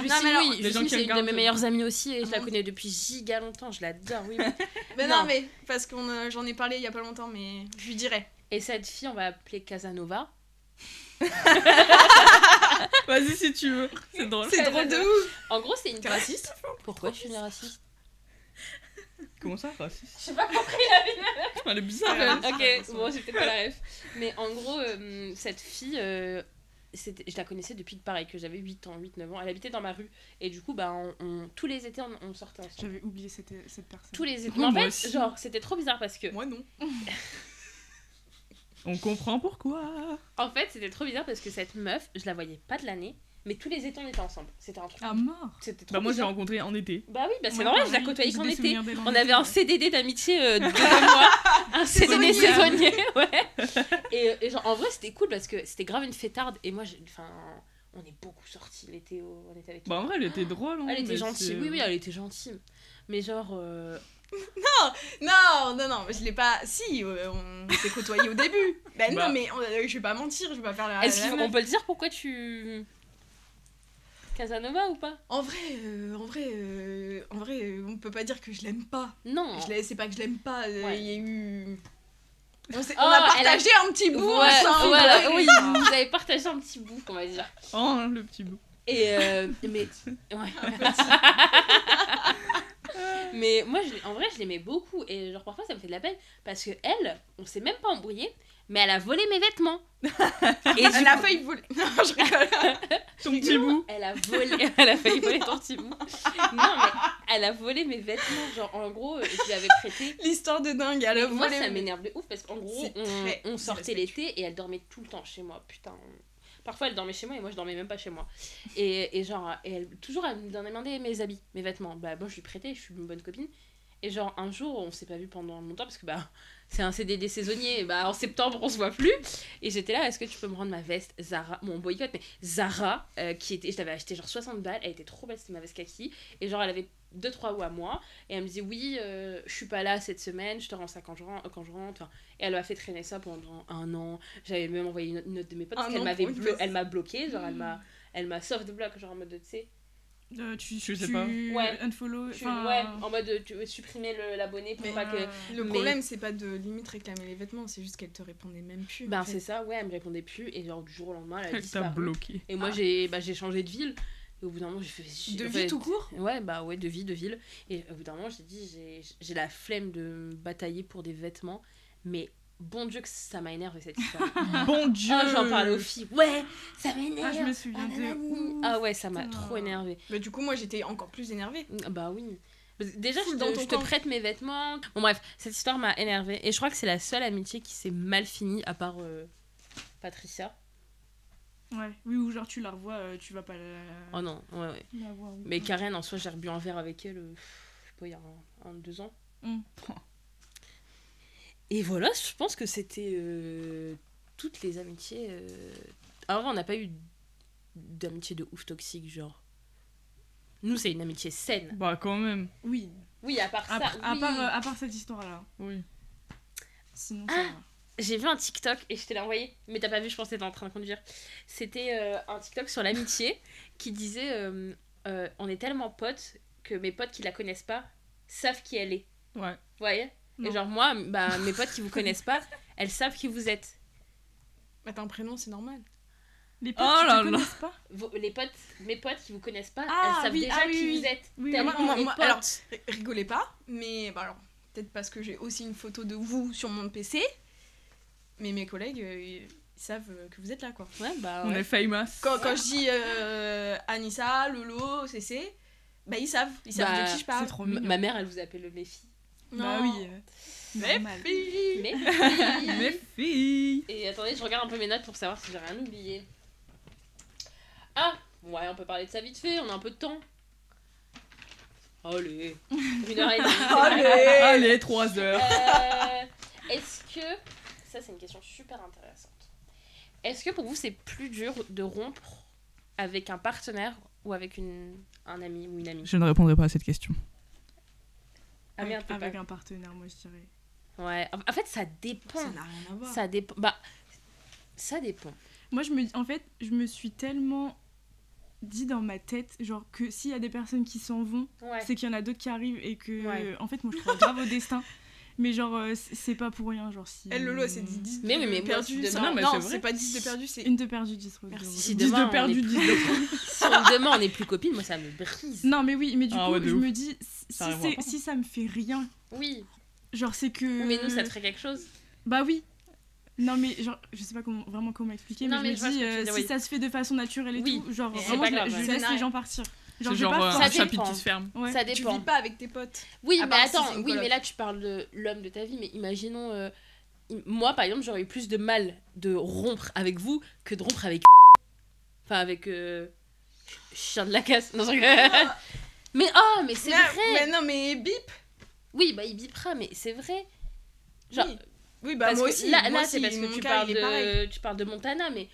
Justine, mais alors, oui, les gens Justine, qui c'est une de regardent, mes meilleures amies aussi et je la Ah. connais depuis giga longtemps, je l'adore, oui. Mais Non. non, mais parce que j'en ai parlé il y a pas longtemps, mais je lui dirais. Et cette fille, on va l'appeler Casanova. Vas-y si tu veux. C'est drôle. C'est drôle de ouf. En gros, c'est une T'es raciste Pourquoi je suis raciste Comment ça, raciste? Je sais pas compris. Elle est bizarre, Ouais. elle. Ok, bon, j'ai peut-être pas la ref. Mais en gros, cette fille, je la connaissais depuis pareil, que j'avais 8 ans, 8-9 ans. Elle habitait dans ma rue. Et du coup, bah, tous les étés, on sortait ensemble. J'avais oublié cette personne. Tous les étés. Oh, Mais en moi fait, aussi. genre, c'était trop bizarre parce que. Moi non. On comprend pourquoi. En fait, c'était trop bizarre parce que cette meuf, je la voyais pas de l'année. Mais tous les étés, on était ensemble. C'était un truc. Ah, mort. C'était trop Bah moi je l'ai bizarre. rencontré en été. Bah oui, bah c'est Ouais, normal, je la pareil, côtoyais j'ai qu'en des été. souvenirs d'elle en On été, avait un ouais. CDD d'amitié de 2 mois, un CDD Saisonnier. saisonnier, ouais. Et genre, en vrai, c'était cool parce que c'était grave une fêtarde. Et moi, enfin, on est beaucoup sortis l'été, on était avec Bah en vrai elle était drôle. Hein, elle était mais gentille, c'est- oui, elle était gentille. Mais genre, Non, je l'ai pas. Si, on s'est côtoyés au début. Bah Bah. non, mais je vais pas mentir, je vais pas faire la. est-ce la qu'on meuf. peut le dire pourquoi tu. Casanova ou pas? En vrai, on peut pas dire que je l'aime pas. Non. C'est pas que je l'aime pas. Ouais. Il y a eu. On Oh, a partagé un petit bout Ouais, ensemble. voilà, oui, vous avez partagé un petit bout, on va dire. Oh le petit bout. Et mais ouais. Mais moi en vrai je l'aimais beaucoup et genre parfois ça me fait de la peine parce que elle, on s'est même pas embrouillé, mais elle a volé mes vêtements. Et Elle a failli voler. Non, je rigole. Ton petit bout. elle a volé, elle a failli voler ton petit bout. Non mais elle a volé mes vêtements, genre en gros je lui avais prêté. L'histoire de dingue. Elle a Moi volé. ça m'énerve de ouf parce qu'en gros C'est très on sortait irrespectueux. l'été et elle dormait tout le temps chez moi, putain. Parfois elle dormait chez moi et moi je dormais même pas chez moi. Et genre, toujours elle me demandait mes habits, mes vêtements. Bah moi je lui prêtais, je suis une bonne copine. Et genre un jour on s'est pas vu pendant longtemps parce que bah c'est un CDD saisonnier, et bah en septembre on se voit plus. Et j'étais là, est-ce que tu peux me rendre ma veste Zara, mon boycott, mais Zara, qui était, je l'avais acheté genre 60 balles, elle était trop belle, c'était ma veste kaki. Et genre elle avait 2-3 ou à moi. Et elle me disait oui, je suis pas là cette semaine, je te rends ça quand je rentre. Enfin, et elle m'a fait traîner ça pendant 1 an. J'avais même envoyé une note de mes potes parce Un qu'elle an m'avait pour une veste. elle m'a bloqué, genre elle m'a soft block, genre en mode tu sais. Tu sais pas. Ouais. Unfollow. Ouais, en mode tu veux supprimer l'abonné pour Mais pas que. Le Mais- problème, c'est pas de limite réclamer les vêtements, c'est juste qu'elle te répondait même plus. Ben en fait. c'est ça, ouais, elle me répondait plus et genre du jour au lendemain elle a Elle t'a disparu. bloqué. Et moi j'ai changé de ville et au bout d'un moment j'ai fait De en vie fait, tout court. Ouais, bah ouais, de ville. Et au bout d'un moment j'ai dit j'ai la flemme de batailler pour des vêtements, mais bon Dieu que ça m'a énervé cette histoire. Bon Dieu. Oh, j'en parlais aux filles. Ouais, ça m'énerve. Ah, je me souviens de ouf. Ah ouais, ça m'a Putain. trop énervé. Bah, du coup, moi j'étais encore plus énervée. Bah oui. Déjà, Full je dans te, ton je te camp. prête mes vêtements. Bon, bref, cette histoire m'a énervée. Et je crois que c'est la seule amitié qui s'est mal finie, à part Patricia. Ouais, oui, ou genre tu la revois, tu vas pas Oh non, ouais. la voir. Mais Karen, en soi, j'ai rebu un verre avec elle, je sais pas, il y a 2 ans. Mm. Et voilà, je pense que c'était toutes les amitiés. Alors, on n'a pas eu d'amitié de ouf toxique, genre. Nous, c'est une amitié saine. Bah quand même. Oui, Oui, à part ça. à oui. part cette histoire-là. Oui. Sinon, Ah. ça va. J'ai vu un TikTok et je te l'ai envoyé, mais t'as pas vu, je pense que t'étais en train de conduire. C'était un TikTok sur l'amitié qui disait on est tellement potes que mes potes qui la connaissent pas savent qui elle est. Ouais. Vous voyez? Non. Et genre, moi, bah, mes potes qui vous connaissent pas, elles savent qui vous êtes. Bah, t'as un prénom, c'est normal. Les potes Oh qui là te là. connaissent pas. Mes potes qui vous connaissent pas, Ah, elles savent oui, déjà ah oui, qui oui. vous êtes. Oui, Tellement moi- on est moi- potes. alors, rigolez pas, mais bah alors, peut-être parce que j'ai aussi une photo de vous sur mon PC, mais mes collègues, ils savent que vous êtes là, quoi. Ouais, bah. On Ouais. est famous. Quand je dis Anissa, Lolo, CC, bah ils savent de qui je parle. C'est trop mignon. Ma mère, elle vous appelle mes filles. Bah Non. oui. Mes Normal. filles. Mes Mes filles. filles. Et attendez, je regarde un peu mes notes pour savoir si j'ai rien oublié. Ah, ouais, on peut parler de ça vite fait, on a un peu de temps. Allez, 1h30. Allez, 3 heures. Est-ce que, ça c'est une question super intéressante, est-ce que pour vous c'est plus dur de rompre avec un partenaire ou avec un ami ou une amie? Je ne répondrai pas à cette question. Ah merde, t'es Avec pas... un partenaire, moi je dirais. Ouais, en fait ça dépend. Ça n'a rien à voir. Ça dépend. Bah, ça dépend. Moi, je me suis tellement dit dans ma tête, genre, que s'il y a des personnes qui s'en vont, Ouais. c'est qu'il y en a d'autres qui arrivent et que, Ouais. en fait, moi, je crois grave au destin. Mais genre, c'est pas pour rien, genre, si... Elle, Lolo, c'est 10 Mais oui, mais moi, perdu. si demain- Non, mais Non, c'est vrai. c'est pas 10 de perdu, c'est... Une de perdue, 10 de Merci. Si 10 demain, de perdu, on est 10 plus- de Si demain on n'est plus copines, moi ça me brise. Non, mais oui, mais du Ah coup, ouais, de je ouf. me dis, Ça arrivera pas. si ça me fait rien, Oui, genre, c'est que... mais nous ça te ferait quelque chose. Bah oui. Non, mais genre, je sais pas comment expliquer, Non, mais mais je je vois me ce dis, que tu veux dire, si oui. ça se fait de façon naturelle et Oui. tout, genre, Et c'est vraiment, pas grave, je ouais. laisse Ça les gens partir. C'est Genre, je vais genre pas Ça un forcer. chapitre dépend. qui se ferme. Ouais. Ça Tu dépend. vis pas avec tes potes. Oui, À mais part si attends, c'est une oui, coloc. mais là tu parles de l'homme de ta vie, mais imaginons, moi par exemple, j'aurais eu plus de mal de rompre avec vous que de rompre avec. Enfin, avec. Chien de la casse. Non, je rigole. Mais oh, mais c'est Mais vrai. non, mais bip. Oui, bah il bipera, mais c'est vrai. Genre, Oui. Oui, bah parce moi que aussi. là, moi c'est aussi, parce mon que tu cas, parles il est pareil. tu parles de Montana, mais.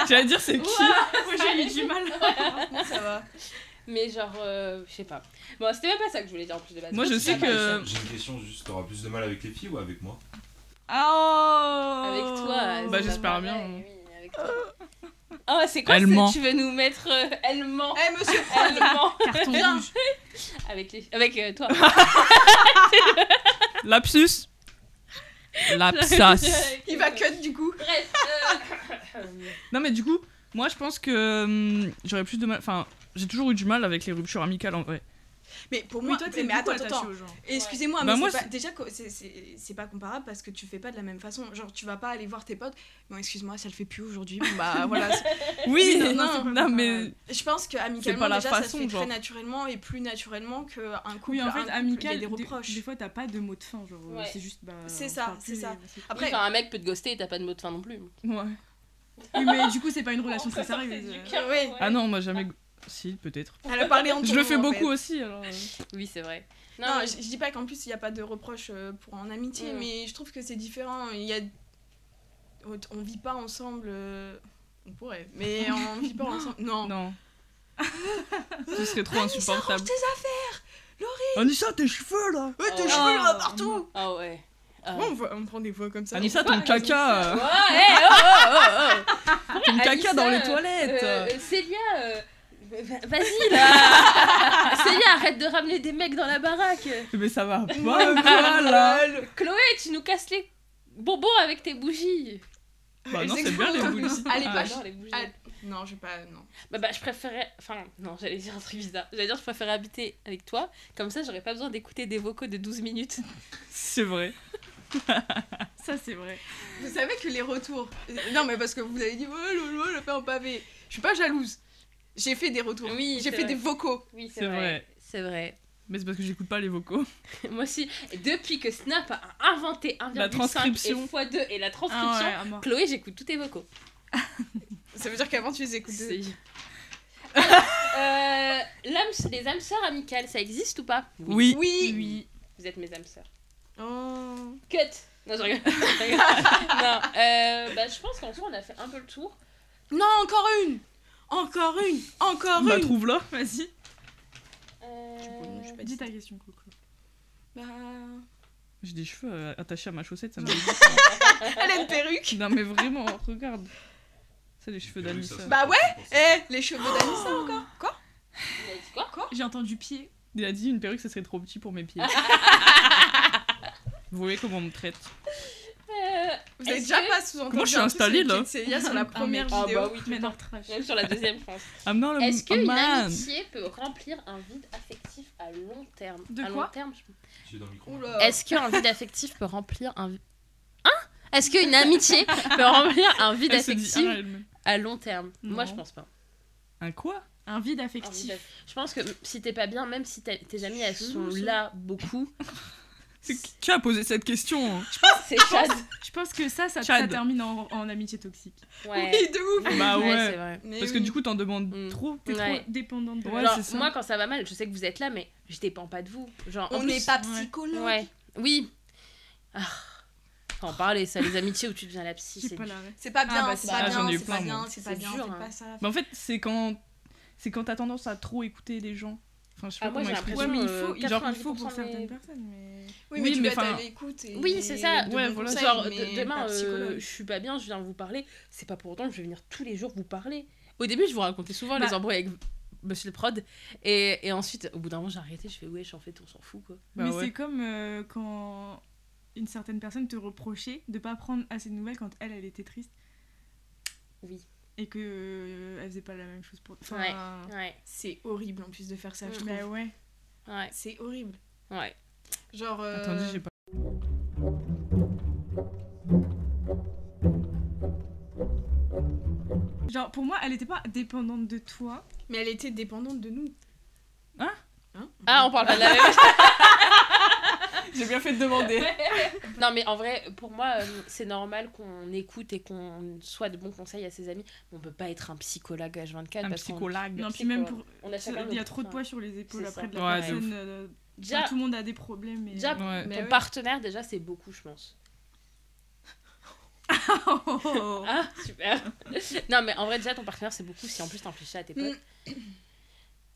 J'allais dire, c'est qui? Moi, j'ai eu du mal. Non, ça va. Mais genre, je sais pas. Bon, c'était même pas ça que je voulais dire en plus de base. Moi, je sais que. J'ai une question juste, t'auras plus de mal avec les filles ou avec moi? Oh Avec toi. Bah, c'est j'espère pas bien. pareil, oui, avec toi. Oh, c'est quoi Elle ce ment. tu veux nous mettre elle ment. Eh, monsieur Elle ment. Carton Viens. rouge. Avec toi. Lapsus. Lapsas. Il va cut du coup. Bref. Non, mais du coup, moi, je pense que j'aurais plus de mal. Enfin, j'ai toujours eu du mal avec les ruptures amicales en vrai. Mais pour Oui, moi, toi, t'es mais beaucoup attends. attaché aux gens. Excusez-moi, Bah, mais moi, c'est pas, c'est- déjà, c'est pas comparable parce que tu fais pas de la même façon. Genre, tu vas pas aller voir tes potes. Bon, excuse-moi, ça le fait plus aujourd'hui. Bon, bah voilà. Oui, non, non, c'est pas non, pareil. mais. Je pense que amicalement, pas la déjà, façon, ça se fait genre. très naturellement et plus naturellement qu'un couple. Oui, en un fait, couple, amical, il y a des des reproches. fois, t'as pas de mot de fin, genre, Ouais. c'est juste, bah... C'est on ça, se parle c'est plus ça. et c'est tout. Après, Enfin, un mec peut te ghoster et t'as pas de mot de fin non plus. Ouais. Oui, mais du coup, c'est pas une relation très sérieuse. ouais. Ah non, moi, jamais. Si, peut-être. Elle a parlé en Je ton le fais nom, en beaucoup fait. aussi, alors. Oui, c'est vrai. Non, mais- je dis pas qu'en plus il n'y a pas de reproche pour en amitié, Mm. mais je trouve que c'est différent. Il y a... On vit pas ensemble. On pourrait, mais on vit pas ensemble. Non. Non. Ce serait trop insupportable. Range tes affaires. Anissa, tes cheveux là! Ouais, tes Oh. cheveux là partout. Ah ouais. Ah. Bon, on prend des voix comme ça. Anissa, pourquoi ton caca! Ouais, hey, oh. Ton caca Anissa, dans les toilettes! Célia, vas-y là. Célia, arrête de ramener des mecs dans la baraque. Mais ça va pas, quoi, là! Chloé, tu nous casses les bonbons avec tes bougies. Bah non, c'est bien les bougies. Allez, Ah, pas. J'adore les bougies. Ah, non, je vais pas. Non. Bah, je préférais. Enfin, non, j'allais dire un truc bizarre. J'allais dire, je préférais habiter avec toi. Comme ça, j'aurais pas besoin d'écouter des vocaux de 12 minutes. C'est vrai. Ça, c'est vrai. Vous savez que les retours. Non, mais parce que vous avez dit, ouais, Lolo, elle a fait un pavé. Je suis pas jalouse. J'ai fait des retours. Oui, J'ai c'est fait vrai. des vocaux. Oui, C'est vrai. C'est vrai. Mais c'est parce que j'écoute pas les vocaux. Moi aussi, depuis que Snap a inventé 1,5 La transcription. et x2 et la transcription, Ah ouais, à mort. Chloé, j'écoute tous tes vocaux. Ça veut dire qu'avant tu les écoutes. Si. Les âmes sœurs amicales, ça existe ou pas? Oui. Oui. Vous êtes mes âmes sœurs. Oh. Cut. Non, je rigole. Je rigole. Non, bah, je pense qu'en soi, on a fait un peu le tour. Non, encore une. Encore une. Encore Bah une. trouve-là. Vas-y. Je suis pas Dis ta question, Coco. Bah... J'ai des cheveux attachés à ma chaussette, ça me Elle a une perruque. Non mais vraiment, regarde. C'est les cheveux Et oui, ça, d'Anissa. c'est Bah ouais. important. Les cheveux d'Anissa encore. Quoi? Il a dit quoi? J'ai entendu pied. Il a dit une perruque, ça serait trop petit pour mes pieds. Vous voyez comment on me traite. Vous avez Est-ce déjà que- pas sous-entendu Comment je suis un truc installée, sur là les pieds de Célia sur la première mec. vidéo. Ah bah oui, tout Mais le non, temps. trash. Même sur la deuxième, je pense. I'm not a Est-ce qu'une man. amitié peut remplir un vide affectif à long terme. De à quoi long terme, Tu es dans le micro. Oula. Est-ce qu'un vide affectif peut remplir un... Est-ce qu'une amitié peut remplir un vide Elle se dit affectif elle-même. à long terme? Moi, Non. je pense pas. Un quoi? Un vide Un affectif. vide aff- Je pense que si t'es pas bien, même si tes amis elles sont Chelou, ça. là beaucoup, Qui a posé cette question? c'est Chad. Je pense que ça Chad. termine en amitié toxique. Ouais. Oui, de ouf. Bah ouais. c'est vrai. Mais Parce que oui. du coup, t'en demandes Mm. trop. T'es Ouais. trop dépendante de Ouais, Genre, c'est ça. moi, quand ça va mal, je sais que vous êtes là, mais je dépends pas de vous. Genre, en On plus- n'est pas ouais. psychologue. Ouais. Oui. Ah. Faut en parler, ça, les amitiés où tu deviens la psy, J'ai c'est pas dur. la ref. C'est pas bien, bah, c'est ça, pas j'en ai bien, eu c'est plein, pas moi. bien, c'est pas C'est bien, dur, fais hein. pas ça. Bah en fait, c'est quand t'as tendance à trop écouter les gens. Enfin, je sais pas Ah, moi, comment j'ai expliquer. Ouais, mais l'impression, il faut 90% pour des- certaines personnes. Mais... Oui, mais Oui, tu mais peux être enfin- à l'écoute et Oui, c'est ça. de Ouais, bons voilà. conseils, Genre, mais demain, pas psychologue. je suis pas bien, je viens vous parler. C'est pas pour autant que je vais venir tous les jours vous parler. Au début, je vous racontais souvent Bah. les embrouilles avec Monsieur le prod. Et ensuite, au bout d'un moment, j'ai arrêté. Je fais, ouais, en fait, on s'en fout, quoi. Bah mais ouais. c'est comme quand une certaine personne te reprochait de pas prendre assez de nouvelles quand elle était triste Oui. et que elle faisait pas la même chose pour. Enfin, Ouais. C'est horrible en plus de faire ça, je Mm. trouve. bah ouais. Ouais. C'est horrible. Ouais. Genre. Attendez, j'ai pas. Genre pour moi, elle était pas dépendante de toi. Mais elle était dépendante de nous. Ah, on parle pas de la même. J'ai bien fait de demander. Non, mais en vrai, pour moi, c'est normal qu'on écoute et qu'on soit de bons conseils à ses amis. On peut pas être un psychologue H24 Un parce qu'on psychologue. Non, puis même pour. on a chacun Il y a notre- trop de poids sur les épaules c'est après ça. de la Ouais, de personne. Déjà, Enfin, tout le monde a des problèmes. Et... déjà Ouais. Mais ton oui. partenaire, déjà, c'est beaucoup, je pense. Oh. Ah, super. Non, mais en vrai, déjà, ton partenaire, c'est beaucoup si en plus t'infliges ça à tes potes.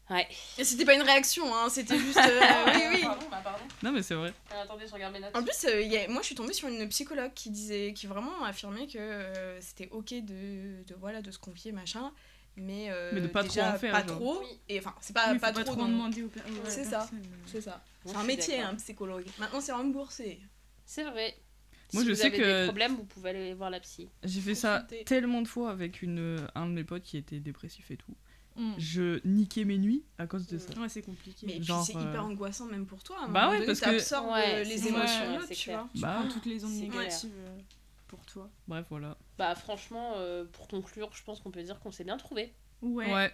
Ouais. Et c'était pas une réaction, hein, c'était juste. Oui. Pardon. Non, mais c'est vrai. Attendez, je regarde mes notes. En plus, moi je suis tombée sur une psychologue qui vraiment affirmait que c'était ok de se confier, machin, mais de pas déjà, trop en faire, pas genre. trop. Oui. Et enfin, c'est pas, Oui, faut pas pas trop trop dans- demander aux C'est ça. personnes. C'est ça. Moi, C'est je un suis métier, d'accord. un psychologue. Maintenant, c'est remboursé. C'est vrai. Moi, si je vous sais avez que- des problèmes, vous pouvez aller voir la psy. J'ai fait ça Consulter. tellement de fois avec un de mes potes qui était dépressif et tout. Mm. Je niquais mes nuits à cause de ça. Ouais, c'est compliqué. Mais Genre, puis c'est hyper angoissant même pour toi. À un bah moment ouais, donné, parce que- t'absorbes Ouais, les c'est émotions vrai, de l'autre, c'est tu clair. vois. Tu Bah, prends toutes les ondes c'est négatives pour toi. bref, voilà. Bah, franchement, pour conclure, je pense qu'on peut dire qu'on s'est bien trouvé. Ouais.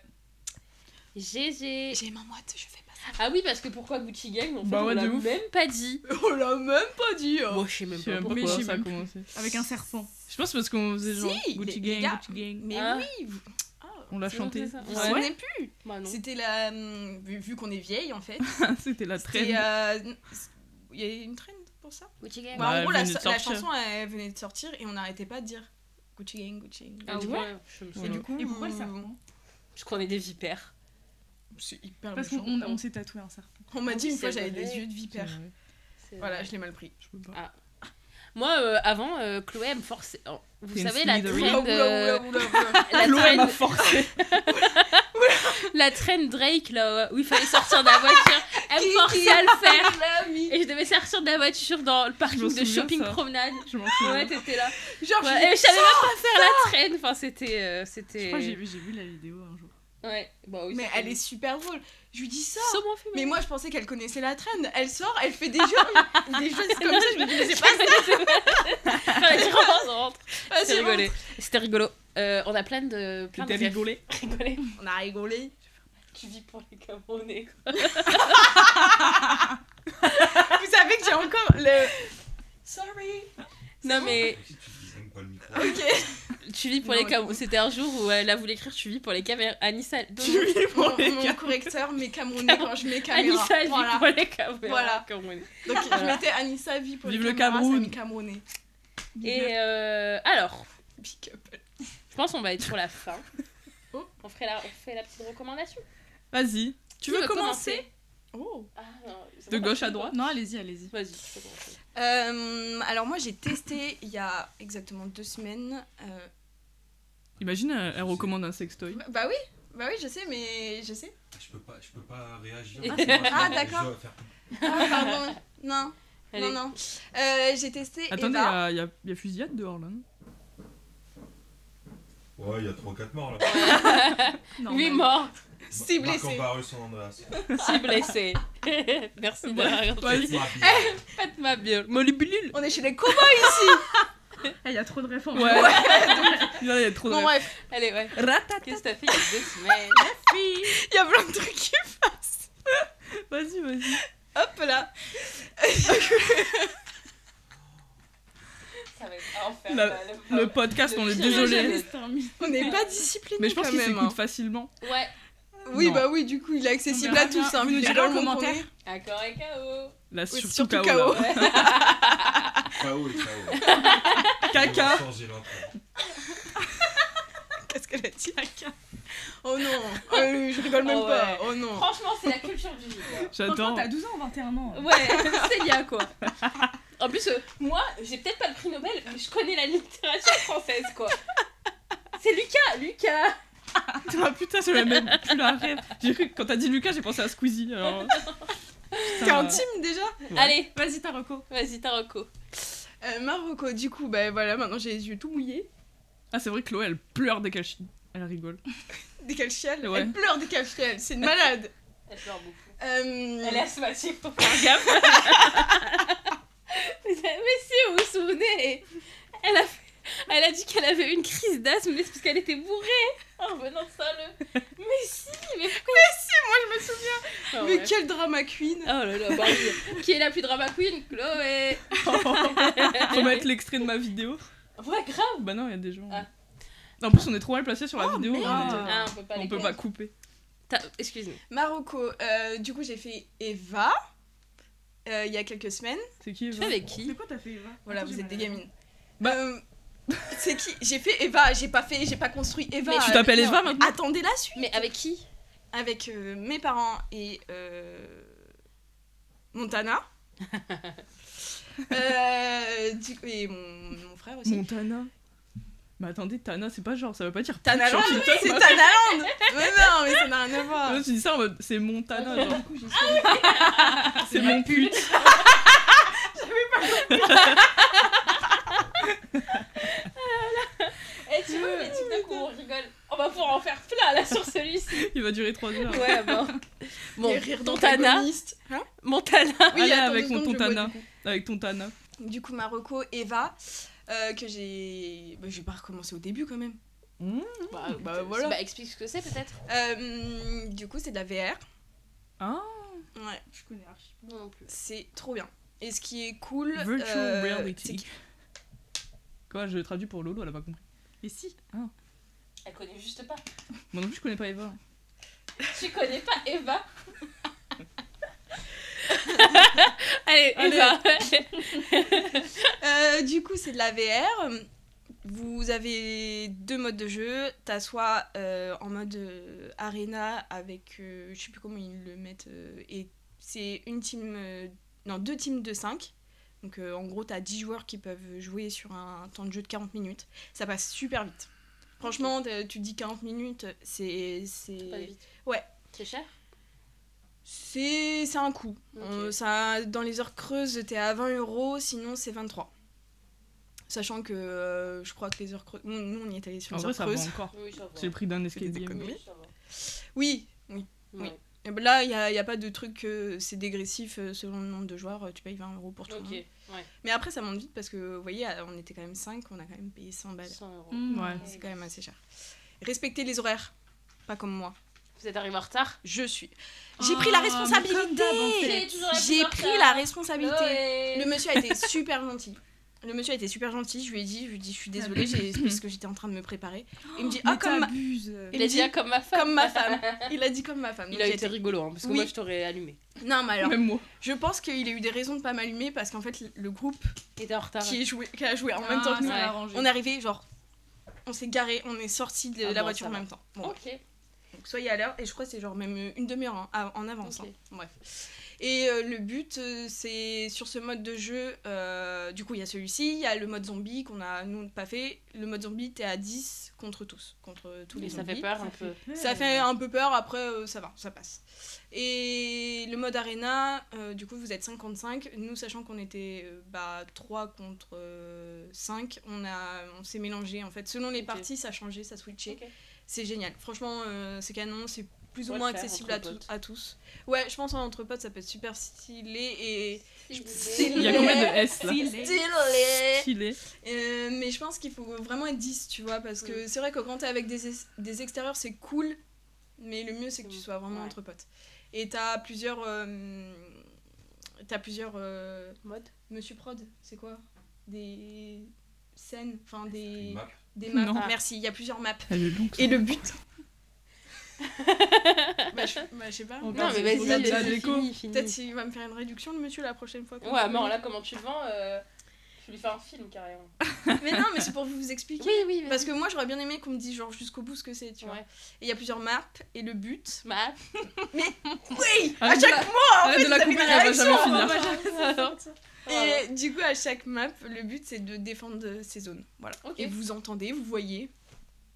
GG. J'ai ma moite, je fais pas ça. Ah oui, parce que pourquoi Gucci Gang, en fait, Bah ouais, on l'a de ouf. même pas dit. On l'a même pas dit. hein. Moi, je sais même Je sais pas même pas pourquoi. Mais pourquoi j'ai ça a même commencé. Avec un serpent. Je pense parce qu'on faisait genre Si, Gucci les Gang, gars. Gucci Gang. Mais Ah. oui. Ah, On l'a C'est chanté. vrai, ça. vous vous Ouais. souvenez plus. Bah non. C'était la. Vu qu'on est vieille en fait. C'était la C'était. traîne. Il y a une trend pour ça. Gucci Gang. Bah, en elle gros, la venait de sortir. chanson elle venait de sortir et on n'arrêtait pas de dire Gucci Gang, Gucci Gang. Ah ouais ouais, je me Et souviens. du coup, Et pourquoi le serpent Je connais des vipères. c'est hyper Parce méchant. qu'on s'est tatoué un serpent. On m'a Ah dit oui, une fois c'est j'avais vrai. des yeux de C'est vipère. vrai. C'est Voilà, vrai. je l'ai mal pris. Je peux pas. Ah. Moi, avant, Chloé, elle me forçait. Oh, vous T'es une savez, la Slytherin. traîne. Oula. Chloé m'a forcé. La traîne Drake, là, où il fallait sortir de la voiture. Elle me forçait à le faire. Et je devais sortir de la voiture dans le Je parking m'en de souviens, shopping ça. promenade. Je m'en souviens. Ouais, t'étais là. Genre, Ouais, et je savais même pas faire la traîne. Enfin, c'était. Je crois que j'ai vu la vidéo un jour. Ouais, bah oui. mais elle est super drôle. Je lui dis ça. Saumon fumé. Mais moi, je pensais qu'elle connaissait la trend. Elle sort, elle fait des jeux, des choses comme ça. Je me dis, mais c'est pas ça. Vas-y, rentre, rentre. Vas-y, C'était rigolé. C'était rigolo. On a plein de T'étais refs. rigolé. Rigolé. On a rigolé. Tu vis pour les Camerounais, quoi. Vous savez que j'ai encore le. Sorry. Non, mais Tu disais quoi le micro Ok. tu vis pour Non, les mais- Camerounais. C'était un jour où elle a voulu écrire tu vis pour les caméras. Anissa. Mon correcteur, mes Camerounais quand je mets caméra. Anissa vit Voilà. pour les caméras. Voilà. Camerounais. Donc je mettais Anissa vie pour Vive les le caméras, ça Cameroun. met Camerounais. Et alors, Big up. je pense qu'on va être sur la fin. Oh. On fait la petite recommandation. Vas-y. Tu veux commencer Oh. Ah, non, c'est De bon, gauche t'as à le droite? Non, allez-y, allez-y. Vas-y, je peux commencer. Alors moi j'ai testé il y a exactement 2 semaines. Imagine, elle recommande un sextoy. Bah oui, je sais, mais je sais. Je peux pas réagir. Ah, d'accord. Je dois faire- Ah pardon. Non. Allez. Non. J'ai testé Attendez, Eva. il y a fusillade dehors là, non? Ouais, il y a 3-4 morts là. Non, 8 mais- morts. Si Marc blessé. Ambarus San Andreas. Si blessé. Merci de l'avoir Vas-y. dit. Ma bille. Faites ma bien. Molybulule. On est chez les cowboys ici. Il y a trop de réformes. Ouais. Il y a trop de Bon bref, Allez, ouais. Ratata. Qu'est-ce que t'as fait il y a 2 semaines? il y a plein de trucs qui passent. Vas-y. Hop là. Ça va être enfer. La- là, Le podcast, on est Le- désolé. Jamais se termine. On n'est pas disciplinés Mais je pense quand qu'il même. s'écoute facilement. Ouais. Oui, Non. bah oui, du coup, il est accessible On à verra tous. bien. Hein, Vous vu nous les direz gens en le commentaire. comprennent. Accord et KO. Là, Oui, surtout surtout KO. KO. là. KO et KO. Caca. On va changer l'intro. Qu'est-ce qu'elle a dit Oh non, je rigole même Oh pas. ouais. Oh non. Franchement, c'est la culture du jeu. Franchement, J'adore. t'as 12 ans ou 21 ans. Ouais, c'est bien quoi. En plus, moi, j'ai peut-être pas le prix Nobel, mais je connais la littérature française quoi. C'est Lucas. Ah putain, j'avais même plus la rêve. J'ai cru que quand t'as dit Lucas, j'ai pensé à Squeezie. Alors... T'es intime déjà Ouais. Allez, Vas-y, ta reco. vas-y, Taroko. Marocco, du coup, bah voilà, maintenant j'ai les yeux tout mouillés. Ah, c'est vrai que Chloé, elle pleure dès qu'elle chie. Elle rigole. Dès qu'elle chiale, Ouais. elle pleure dès qu'elle chiale, c'est une malade. Elle pleure beaucoup. Euh, Elle est asthmatique, faut faire gaffe. Mais si, vous vous souvenez, elle a dit qu'elle avait une crise d'asthme, mais c'est parce qu'elle était bourrée en venant de Saint-Leu. Mais si, mais pourquoi? moi je me souviens. Oh, Mais ouais. quel drama queen. Oh là là, bah oui. Qui est la plus drama queen? Chloé. Faut mettre l'extrait de ma vidéo. Ouais, grave. Bah non, il y a des gens. Ah. En plus, on est trop mal placé sur la Oh, vidéo. merde. Ah, on peut pas On les peut couper. pas couper. Excuse-moi. Marocco, du coup j'ai fait Eva il y a quelques semaines. C'est qui Tu Eva fais avec qui? C'est quoi t'as fait, Eva? Voilà, Attends, vous j'ai êtes des mal à la gamines. Bah- C'est qui? J'ai fait Eva, j'ai pas construit Eva. Mais tu t'appelles non. Eva maintenant Attendez la suite. Mais avec qui? Avec mes parents et Montana. Et mon frère aussi. Montana. Mais attendez, Tana, c'est pas genre, ça veut pas dire Tanaland, pute sur TikTok, c'est moi. Tanaland. Mais non, mais ça n'a rien à voir. Moi, tu dis ça en mode, c'est Montana, genre. Du coup, j'ai suivi. C'est mon pute. Eh, tu vois, les TikTok où on rigole. On va pouvoir en faire plein là sur celui-ci. Il va durer 3 heures. Ouais, bon. Bon, Les rires Montana. d'antagonistes. Hein Allez, attends avec 2 mon secondes, je bois, Tontana. du coup. Avec ton Tana. Du coup, Marocco, Eva, que j'ai. Bah, je vais pas recommencer au début quand même. Bah, voilà. Bah, explique ce que c'est peut-être. Du coup, c'est de la VR. Ah, Ouais, Je connais archi. Non, non plus. c'est trop bien. Et ce qui est cool. virtual c'est reality. que- Quoi, je traduis pour Lolo, elle a pas compris. Et si Elle connaît juste pas. Moi non plus, je connais pas Eva. Tu connais pas Eva? Allez, Allez. Eva. Du coup, c'est de la VR. Vous avez 2 modes de jeu. T'as soit en mode arena avec, je sais plus comment ils le mettent, et c'est une team, non 2 teams de 5. Donc en gros, t'as 10 joueurs qui peuvent jouer sur un temps de jeu de 40 minutes. Ça passe super vite. Franchement, tu dis 40 minutes, c'est Pas vite. Ouais. C'est cher? c'est un coût. Ok. Ça, dans les heures creuses, t'es à 20 €, sinon c'est 23. Sachant que je crois que les heures creuses. Nous, on y est allé sur En les vrai, heures ça va creuses. encore. Oui, ça va. C'est le prix d'un escape des game. économies. Oui, ça va. Oui. Ouais. Et ben là, il y a pas de truc, c'est dégressif selon le nombre de joueurs, tu payes 20 € pour tout le Ok, monde. ouais. Mais après, ça monte vite parce que, vous voyez, on était quand même 5, on a quand même payé 100 balles. 100 €. Ouais. C'est quand même assez cher. Respectez les horaires, pas comme moi. Vous êtes arrivé en retard? Je suis. J'ai pris la mais responsabilité. comme d'hab, en fait. C'est toujours la plus J'ai en pris retard. la responsabilité. Chloé. Le monsieur a été super gentil. Je lui ai dit, je suis désolée, parce que j'étais en train de me préparer. Il me dit, Mais comme ma... t'abuses. Il Il a me dit dit comme ma femme. comme ma femme. Il a dit comme ma femme. Il Donc a j'ai été rigolo, hein, parce que Oui. moi je t'aurais allumé. Non, mais alors, Même moi. je pense qu'il a eu des raisons de pas m'allumer parce qu'en fait, le groupe T'étais en retard. qui a joué en même temps que ça nous, ouais. l'a arrangé. on est arrivé, genre, on s'est garé, on est sorti de Ah la bon, voiture ça en va. même temps. Bon, Ok. donc soyez à l'heure, et je crois que c'est genre même une demi-heure en avance. Ok. Hein. Bref. Et le but, c'est sur ce mode de jeu, du coup, il y a celui-ci, il y a le mode zombie qu'on a, nous, pas fait. Le mode zombie, t'es à 10 contre tous les Et ça zombies. fait peur un peu. Ça fait un peu peur, après ça va, ça passe. Et le mode arena, du coup vous êtes 55, nous sachant qu'on était 3 contre 5, on s'est mélangé en fait. Selon les Ok. parties, ça changeait, ça switchait. Ok. C'est génial, franchement c'est canon, c'est plus ou Ouais, moins le faire accessible entre potes. à tous. Ouais, je pense en entre potes, ça peut être super stylé et... Il y a combien de S là Stylé. Mais je pense qu'il faut vraiment être 10, tu vois, parce que c'est vrai que quand t'es avec des extérieurs, c'est cool, mais le mieux, c'est que tu sois vraiment entre potes. Et t'as plusieurs... Mode. Monsieur Prod, c'est quoi? Des scènes, enfin des... Une map. Des maps, Non. merci, il y a plusieurs maps. Elle est longue. Et le but... je sais pas. On Non, passe- mais vas-y, on regarde la vas-y, déco. fini. Peut-être qu'il va me faire une réduction, le monsieur, la prochaine fois. Ouais, mais là, comment tu le vends Tu lui fais un film carrément. Mais non, mais c'est pour vous expliquer. Oui, Parce que moi, j'aurais bien aimé qu'on me dise genre jusqu'au bout ce que c'est, tu vois. Ouais. Et il y a plusieurs maps, et le but... Map. Oui, à Arrête chaque de- mois, en arrête fait, de la vous avez couper, une elle va réaction, jamais on finir. va jamais Alors. Et du coup, à chaque map, le but, c'est de défendre ces zones. Voilà. Ok. Et vous entendez, vous voyez.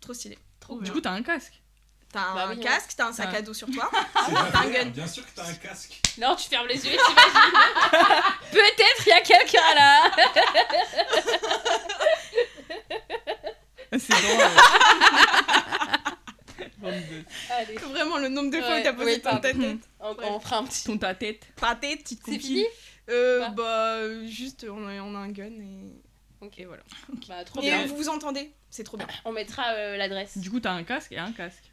Trop stylé. Trop Du bien. coup, t'as un casque. T'as Bah un oui, casque, t'as un sac Ouais. à dos sur toi. C'est t'as un vrai, gun. bien sûr que t'as un casque. Non, tu fermes les yeux et t'imagines. Peut-être il y a quelqu'un là. C'est drôle. Allez. Vraiment, le nombre de fois Ouais, où t'as posé oui, ton pardon. tête. On fera un petit. Ton ta tête. Pâté, petite C'est confie. fini Pas. Bah, juste, on a un gun et... Ok. Et voilà. Bah, trop Et bien. vous vous entendez, c'est trop bien. On mettra l'adresse. Du coup, t'as un casque et un casque.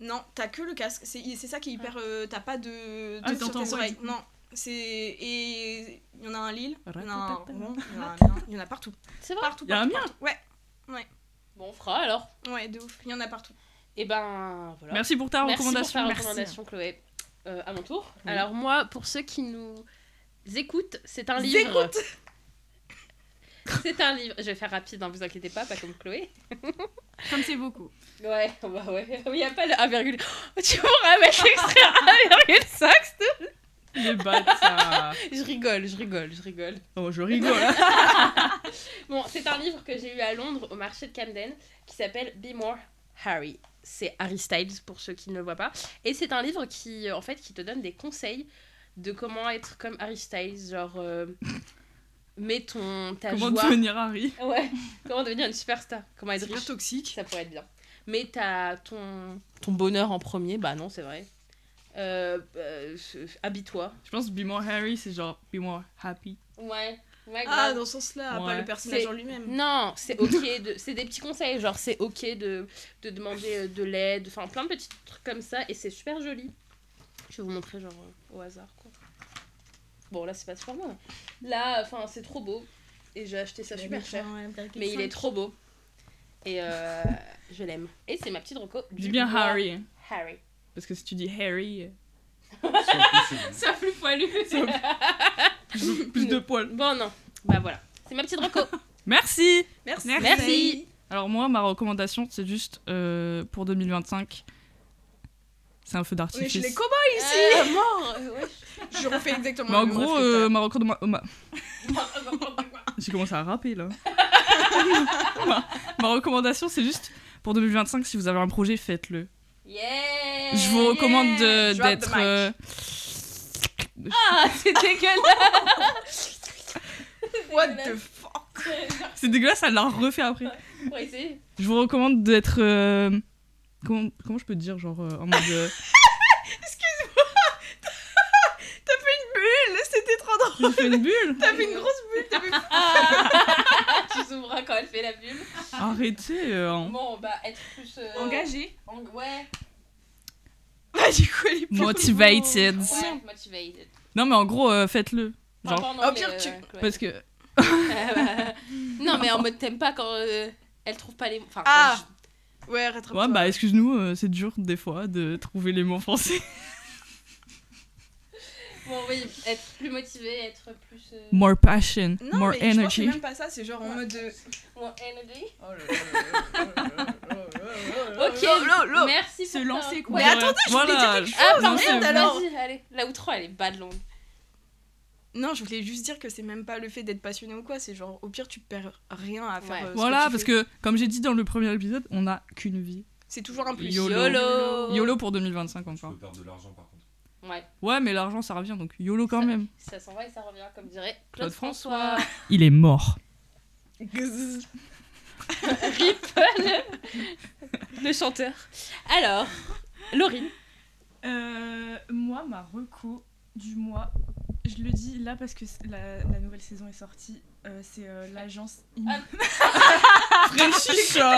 Non, t'as que le casque. C'est ça qui est hyper... t'as pas de... Ah, sur t'entends tes pas, oreilles. du coup. Non. Il y en a un Lille, il y en a un Ratatata. Rouen, il y en a un Amiens, il y en a partout. C'est vrai. Partout, Il y a un partout, Amiens partout. Ouais, Bon, on fera alors. ouais, de ouf. Il y en a partout. Et ben voilà. Merci pour ta Merci recommandation. pour ta recommandation, Chloé. À mon tour. Oui. Alors moi, pour ceux qui nous écoutent, c'est un Zécoute. livre. C'est un livre. Je vais faire rapide, hein, vous inquiétez pas comme Chloé. Comme c'est beaucoup. Ouais, bah ouais. Il n'y a pas le 1, oh, tu pourrais mettre l'extrait 1,5 s'il te plaît. Les bâtards. Je rigole. Oh, je rigole. Bon, c'est un livre que j'ai eu à Londres au marché de Camden qui s'appelle Be More Harry. C'est Harry Styles pour ceux qui ne le voient pas. Et c'est un livre qui, en fait, qui te donne des conseils de comment être comme Harry Styles. Genre, mets ta Comment joie. devenir Harry? Ouais, comment devenir une superstar. Comment être C'est riche. toxique. Ça pourrait être bien. Mets ton bonheur en premier. Bah non, c'est vrai. Habille-toi. Je pense Be More Harry, c'est genre Be More Happy. Ouais, Ah, grave. dans ce sens-là, Ouais. pas le personnage C'est- en lui-même. Non, c'est ok, c'est des petits conseils, genre c'est ok de demander de l'aide, enfin plein de petits trucs comme ça, et c'est super joli. Je vais vous montrer genre au hasard quoi. Bon là c'est pas super beau. Là, enfin c'est trop beau, et j'ai acheté ça super cher, mais il est trop beau. Et je l'aime. Et c'est ma petite reco. Dis bien Harry. Harry. Parce que si tu dis Harry, Sur le coup, c'est bon. Ça plus poilu. plus de poils. Bon non, bah voilà. C'est ma petite reco. Merci. Merci. Merci. Alors moi, ma recommandation, c'est juste pour 2025. C'est un feu On est chez d'artifice. les cow-boys ici. Mort. Ouais. Je refais exactement Mais en le même gros, réflexe. ma recommandation... J'ai commencé à rapper, là. ma recommandation, c'est juste, pour 2025, si vous avez un projet, faites-le. Yeah. Je vous recommande Drop the d'être... mic. Ah, c'est dégueulasse. What the fuck. C'est dégueulasse, elle l'a refait après. Pour essayer. Je vous recommande d'être... Comment je peux te dire, genre, en mode... Bulle, c'était trop drôle. J'ai fait une bulle. T'as fait une grosse bulle. T'as fait... Tu zoomeras quand elle fait la bulle. Arrêtez. Bon, bah, être plus. Engagé. Ouais. Bah, du coup, elle est plus Motivated. Ouais, motivated. Non, mais en gros, faites-le. Enfin, Genre, pardon, au pire, mais, tu- ouais. parce que... Non, mais en mode, t'aimes pas quand elle trouve pas les mots. Enfin, Ah. quand Ouais, rattrape-toi. Ouais, bah, excuse-nous, c'est dur, des fois, de trouver les mots en français. Bon, oui, être plus motivé, être plus. More passion, Non, more mais je pense que energy. c'est même pas ça, c'est genre en mode de... More energy. Ok, Ok, merci pour Se lancer, quoi. Mais attendez, je voulais dire quelque chose. Ah, non, merde, c'est alors. Vas-y, allez. La outro, elle est bad longue. Non, je voulais juste dire que c'est même pas le fait d'être passionné ou quoi, c'est genre au pire tu perds rien à faire. Ouais. Voilà, tu parce fais. que, comme j'ai dit dans le premier épisode, on n'a qu'une vie. C'est toujours un plus. YOLO. YOLO pour 2025 Tu encore. peux perdre de l'argent par contre. Ouais, Ouais, mais l'argent, ça revient, donc YOLO quand même. ça s'en va et ça revient, comme dirait Claude Claude François. Il est mort. RIP le chanteur. Alors, Laurine. Moi, ma reco du mois, je le dis là parce que la nouvelle saison est sortie, c'est l'agence Frenchy Shore.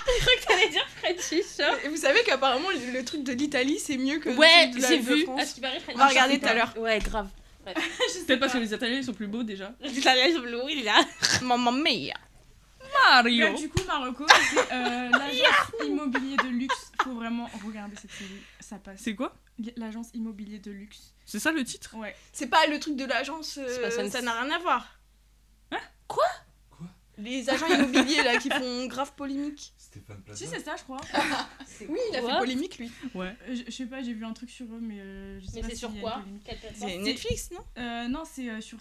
Je crois que t'allais dire Frenchy Shore. Et vous savez qu'apparemment, le truc de l'Italie, c'est mieux que Ouais, le truc de j'ai la vu. France. À ce qui paraît, Frenchy On va Shore, regarder c'est tout à l'heure. Ouais, grave. Peut-être parce que les Italiens ils sont plus beaux déjà. L'Italiens sont bleus, il a. Maman mia. Mario. Du coup, ma reco, c'est l'agence immobilier de luxe. Faut vraiment regarder cette série, ça passe. C'est quoi? L'agence immobilier de luxe. C'est ça le titre? Ouais. C'est pas le truc de l'agence, pas ça, ça n'a rien à voir. Hein? Quoi? Les agents immobiliers là qui font grave polémique. Stéphane Plaza. Si, c'est ça, je crois. Oui, il a fait polémique lui. Ouais. Je sais pas, j'ai vu un truc sur eux, mais je sais Mais pas c'est s'il sur y a une quoi? polémique. Quelle plateforme? C'est Netflix, non? Non, c'est sur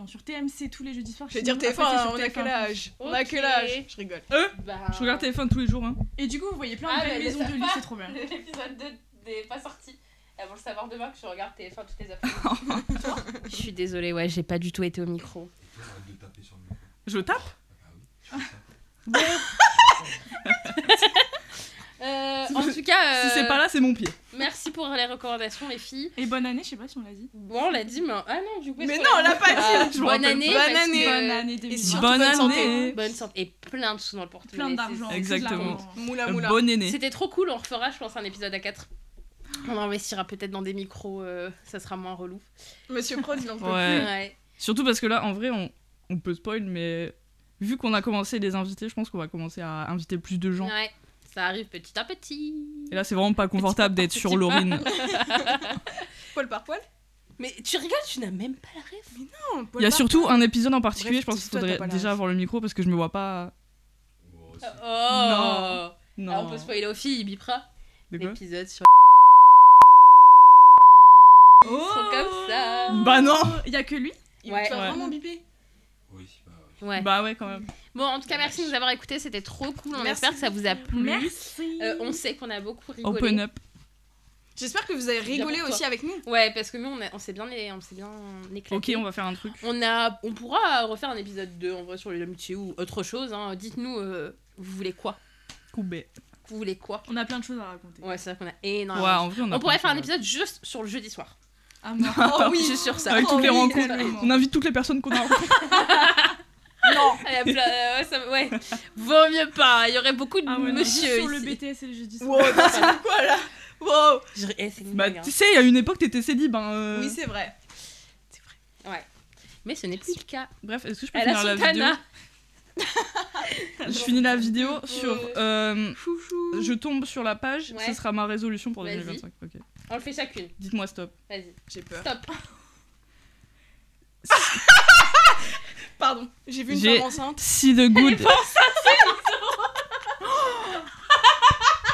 sur TMC tous les jeudis soirs. Je vais dire Sinon, TF1, après, c'est sur on a TF1. quel âge? On a Ok. quel âge? Je rigole. Bah... Je regarde téléphone tous les jours. Hein. Et du coup, vous voyez plein Ah, de belles mais maisons le de savent luxe, pas. c'est trop bien. L'épisode 2 n'est pas sorti. Elles vont le savoir demain que je regarde TF1 toutes les après-midi. Je suis désolée, ouais, j'ai pas du tout été au micro. Et toi, arrête de taper sur le micro. Je tape? Ah bah oui, je fais ça. En tout cas, Si c'est pas là, c'est mon pied. merci pour les recommandations, les filles. Et bonne année, je sais pas si on l'a dit. Bon, on l'a dit, mais ah non, du coup. Mais est-ce non, qu'on on l'a pas dit. Ah, Je me bonne rappelle année, pas. parce Bonne année. que- Bonne année Et 2020. surtout, Bonne bonne santé. année. Bonne santé et plein de sous dans le porte-monnaie. Plein d'argent. c'est- Exactement. tout l'argent. Moula moula. Bonne aînée. C'était trop cool, on refera, je pense, un épisode à 4. On investira peut-être dans des micros, ça sera moins relou. Monsieur Prod, il en peut Ouais. Surtout parce que là, en vrai, on peut spoil, mais vu qu'on a commencé les invités, je pense qu'on va commencer à inviter plus de gens. Ouais, ça arrive petit à petit. Et là, c'est vraiment pas confortable d'être sur Laurine. plus. Poil par poil. Mais tu rigoles, tu n'as même pas la ref. Non, poil Il y a par surtout poil. un épisode en particulier, Bref, je pense si qu'il toi, t'as faudrait pas la déjà ref. avoir le micro parce que je me vois pas. Moi aussi. Oh Non. Alors, on peut spoiler aux filles, il bipera. De quoi? L'épisode sur Oh comme ça. Bah non. Il y a que lui. Il Ouais. va Ouais. vraiment biper. Oui, bah ouais. Ouais. Bah ouais, quand même. Bon, en tout cas, merci de nous avoir écoutés, c'était trop cool. On Merci espère que ça vous a plu. Merci. On sait qu'on a beaucoup rigolé. Open up. J'espère que vous avez rigolé pour toi. aussi avec nous. Ouais, parce que nous, on s'est bien éclaté. Ok, on va faire un truc. On pourra refaire un épisode 2 en vrai sur les amitiés ou autre chose. Hein. Dites-nous, vous voulez quoi? Coubé. Vous voulez quoi? On a plein de choses à raconter. Ouais, c'est vrai qu'on a Ouais, énormément. en vrai, On pourrait plein faire un de épisode juste sur le jeudi soir. Ah, mort. Oh oui, Je suis sûre ça. Avec toutes les oui, rencontres. tellement. On invite toutes les personnes qu'on a rencontrées. Non. Ouais. Vaut mieux pas. Il y aurait beaucoup de Ah ouais, non, juste monsieur sur le ici. BTS et le jeudi soir. Wow, c'est quoi là? Wow. C'est une Bah, blague, hein. tu sais, il y a une époque, t'étais célib. Hein, Oui, c'est vrai. Ouais. Mais ce n'est plus le cas. Bref, est-ce que je peux Elle a finir la son vidéo? Tana. Je finis la vidéo sur. Chouchou. Je tombe sur la page, Ouais. ce sera ma résolution pour Vas-y. 2025. Ok. On le fait chacune. Dites-moi stop. Vas-y. J'ai peur. Stop. Pardon, j'ai vu une J'ai- femme enceinte. Si the good.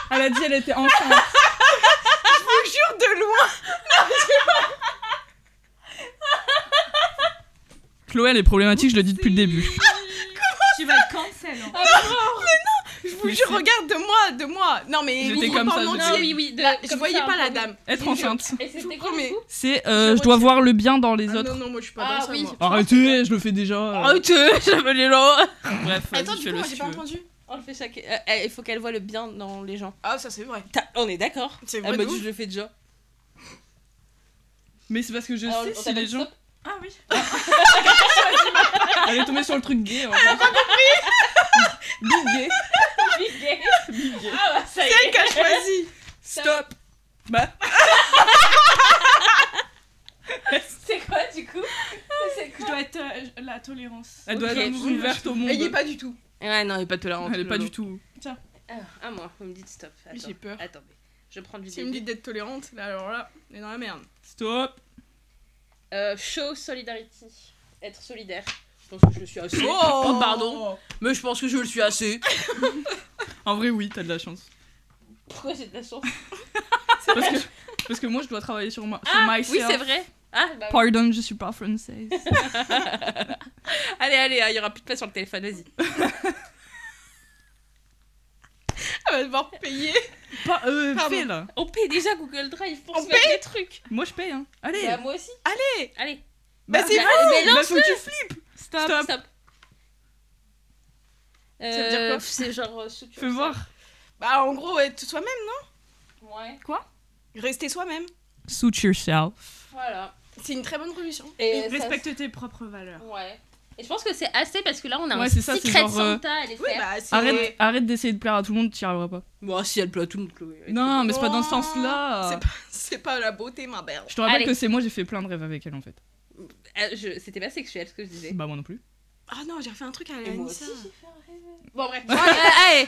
Elle a dit elle était enceinte. Je vous jure de loin. Chloé, elle est problématique, je le dis depuis le début. Tu vas être cancel. Hein. Je vous jure, regarde de moi. Non mais J'étais vous comme pas ça, en je entier. Non, oui. Je comme voyais ça, pas un la peu. dame. Être enceinte. Et Je vous c'était quoi promets. du coup? C'est Je je dois retire. voir le bien dans les Ah autres. non, non, moi je suis pas Ah dans ça, oui. moi. Arrêtez, je le fais déjà. Arrêtez, j'avais les gens. Bref, Attends, vas-y, du fais-le coup, si j'ai tu pas veux. entendu. On le fait chacun. Il faut qu'elle voit le bien dans les gens. Ah, ça c'est vrai. On est d'accord. C'est Elle vrai. m'a de dit ouf. je le fais déjà. Mais c'est parce que je Alors, sais on si t'appelle les gens. stop. Ah oui. Elle est tombée sur le truc gay. En fait. Big gay. Big gay. Big gay. Ah bah ça y C'est elle est. qui a choisi. Stop. Bah, C'est quoi du coup? C'est Je dois être la tolérance. elle doit Ok. être ouverte au monde. Elle y est pas du tout. Ouais, non, il est pas tolérante. Elle est pas du tout. À moi, vous me dites stop. Attends. J'ai peur. Attendez. Je prends du Si vous me dites d'être tolérante, là alors là, on est dans la merde. Stop. Show solidarity. Être solidaire. Je pense que je le suis assez. Oh, pardon. Mais je pense que je le suis assez. En vrai, oui, t'as de la chance. Pourquoi j'ai de la chance? Parce que moi, je dois travailler sur, sur Ah, myself. oui, c'est vrai. Ah, bah oui. Pardon, je suis pas française. Allez, il y aura plus de place sur le téléphone, vas-y. Elle va devoir payer. Pas Pardon. fais là. On paye déjà Google Drive pour On se mettre des trucs. Moi, je paye, hein. Allez. Bah, moi aussi. Allez. Allez. Bah, c'est bah, vous. mais Là, lance faut que tu flippes. Stop. Stop. Stop. Ça veut dire quoi? C'est genre. Fais voir. Bah, en gros, être soi-même, Ouais. rester soi-même. Suit yourself. Voilà. C'est une très bonne résolution. Et ça, Respecte tes propres valeurs. ouais. Et je pense que c'est assez parce que là, on a un Ouais, c'est ça, c'est secret genre, Santa à les Oui, faire. bah, c'est... Arrête d'essayer de plaire à tout le monde, t'y arriveras pas. Bon, si elle plaît à tout le monde, Chloé. Non, mais c'est pas dans ce Oh, sens-là. C'est pas la beauté, ma belle. Je te rappelle Allez. que c'est moi, j'ai fait plein de rêves avec elle en fait. C'était pas sexuel ce que je disais. Bah, moi non plus. Ah non, j'ai refait un truc à Et moi Anissa. aussi, j'ai fait un rêve. Bon, bref. Allez,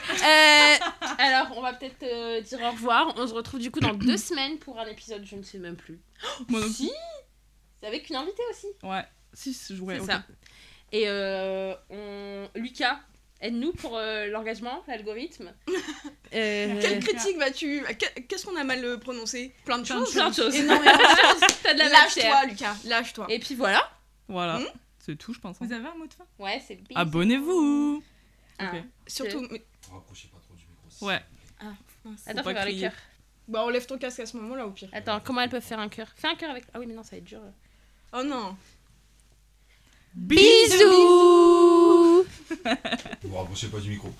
Alors, on va peut-être dire au revoir. On se retrouve du coup dans 2 semaines pour un épisode, je ne sais même plus. Moi non plus. Si C'est avec une invitée aussi. Ouais. Si, ouais, C'est ok. ça. Et Lucas, aide-nous pour l'engagement, l'algorithme. Quelle critique vas-tu... Qu'est-ce qu'on a mal prononcé? Plein de choses. Plein de choses. Énormément de choses. T'as de la matière. Lâche-toi, Lucas, lâche-toi. Et puis voilà. Voilà. C'est tout, je pense. hein. Vous avez un mot de fin? Ouais, c'est bisous. Abonnez-vous. Un, Ok. Surtout... deux. mais- Rapprochez pas trop du micro. Ouais. mince. Attends, pas faut faire le crier. cœur. Bah, enlève ton casque à ce moment-là, au pire. Attends, comment elles peuvent faire un cœur? Fais un cœur avec. Ah oui, mais non, ça va être dur. Oh non. Bisous. Vous rapprochez pas du micro.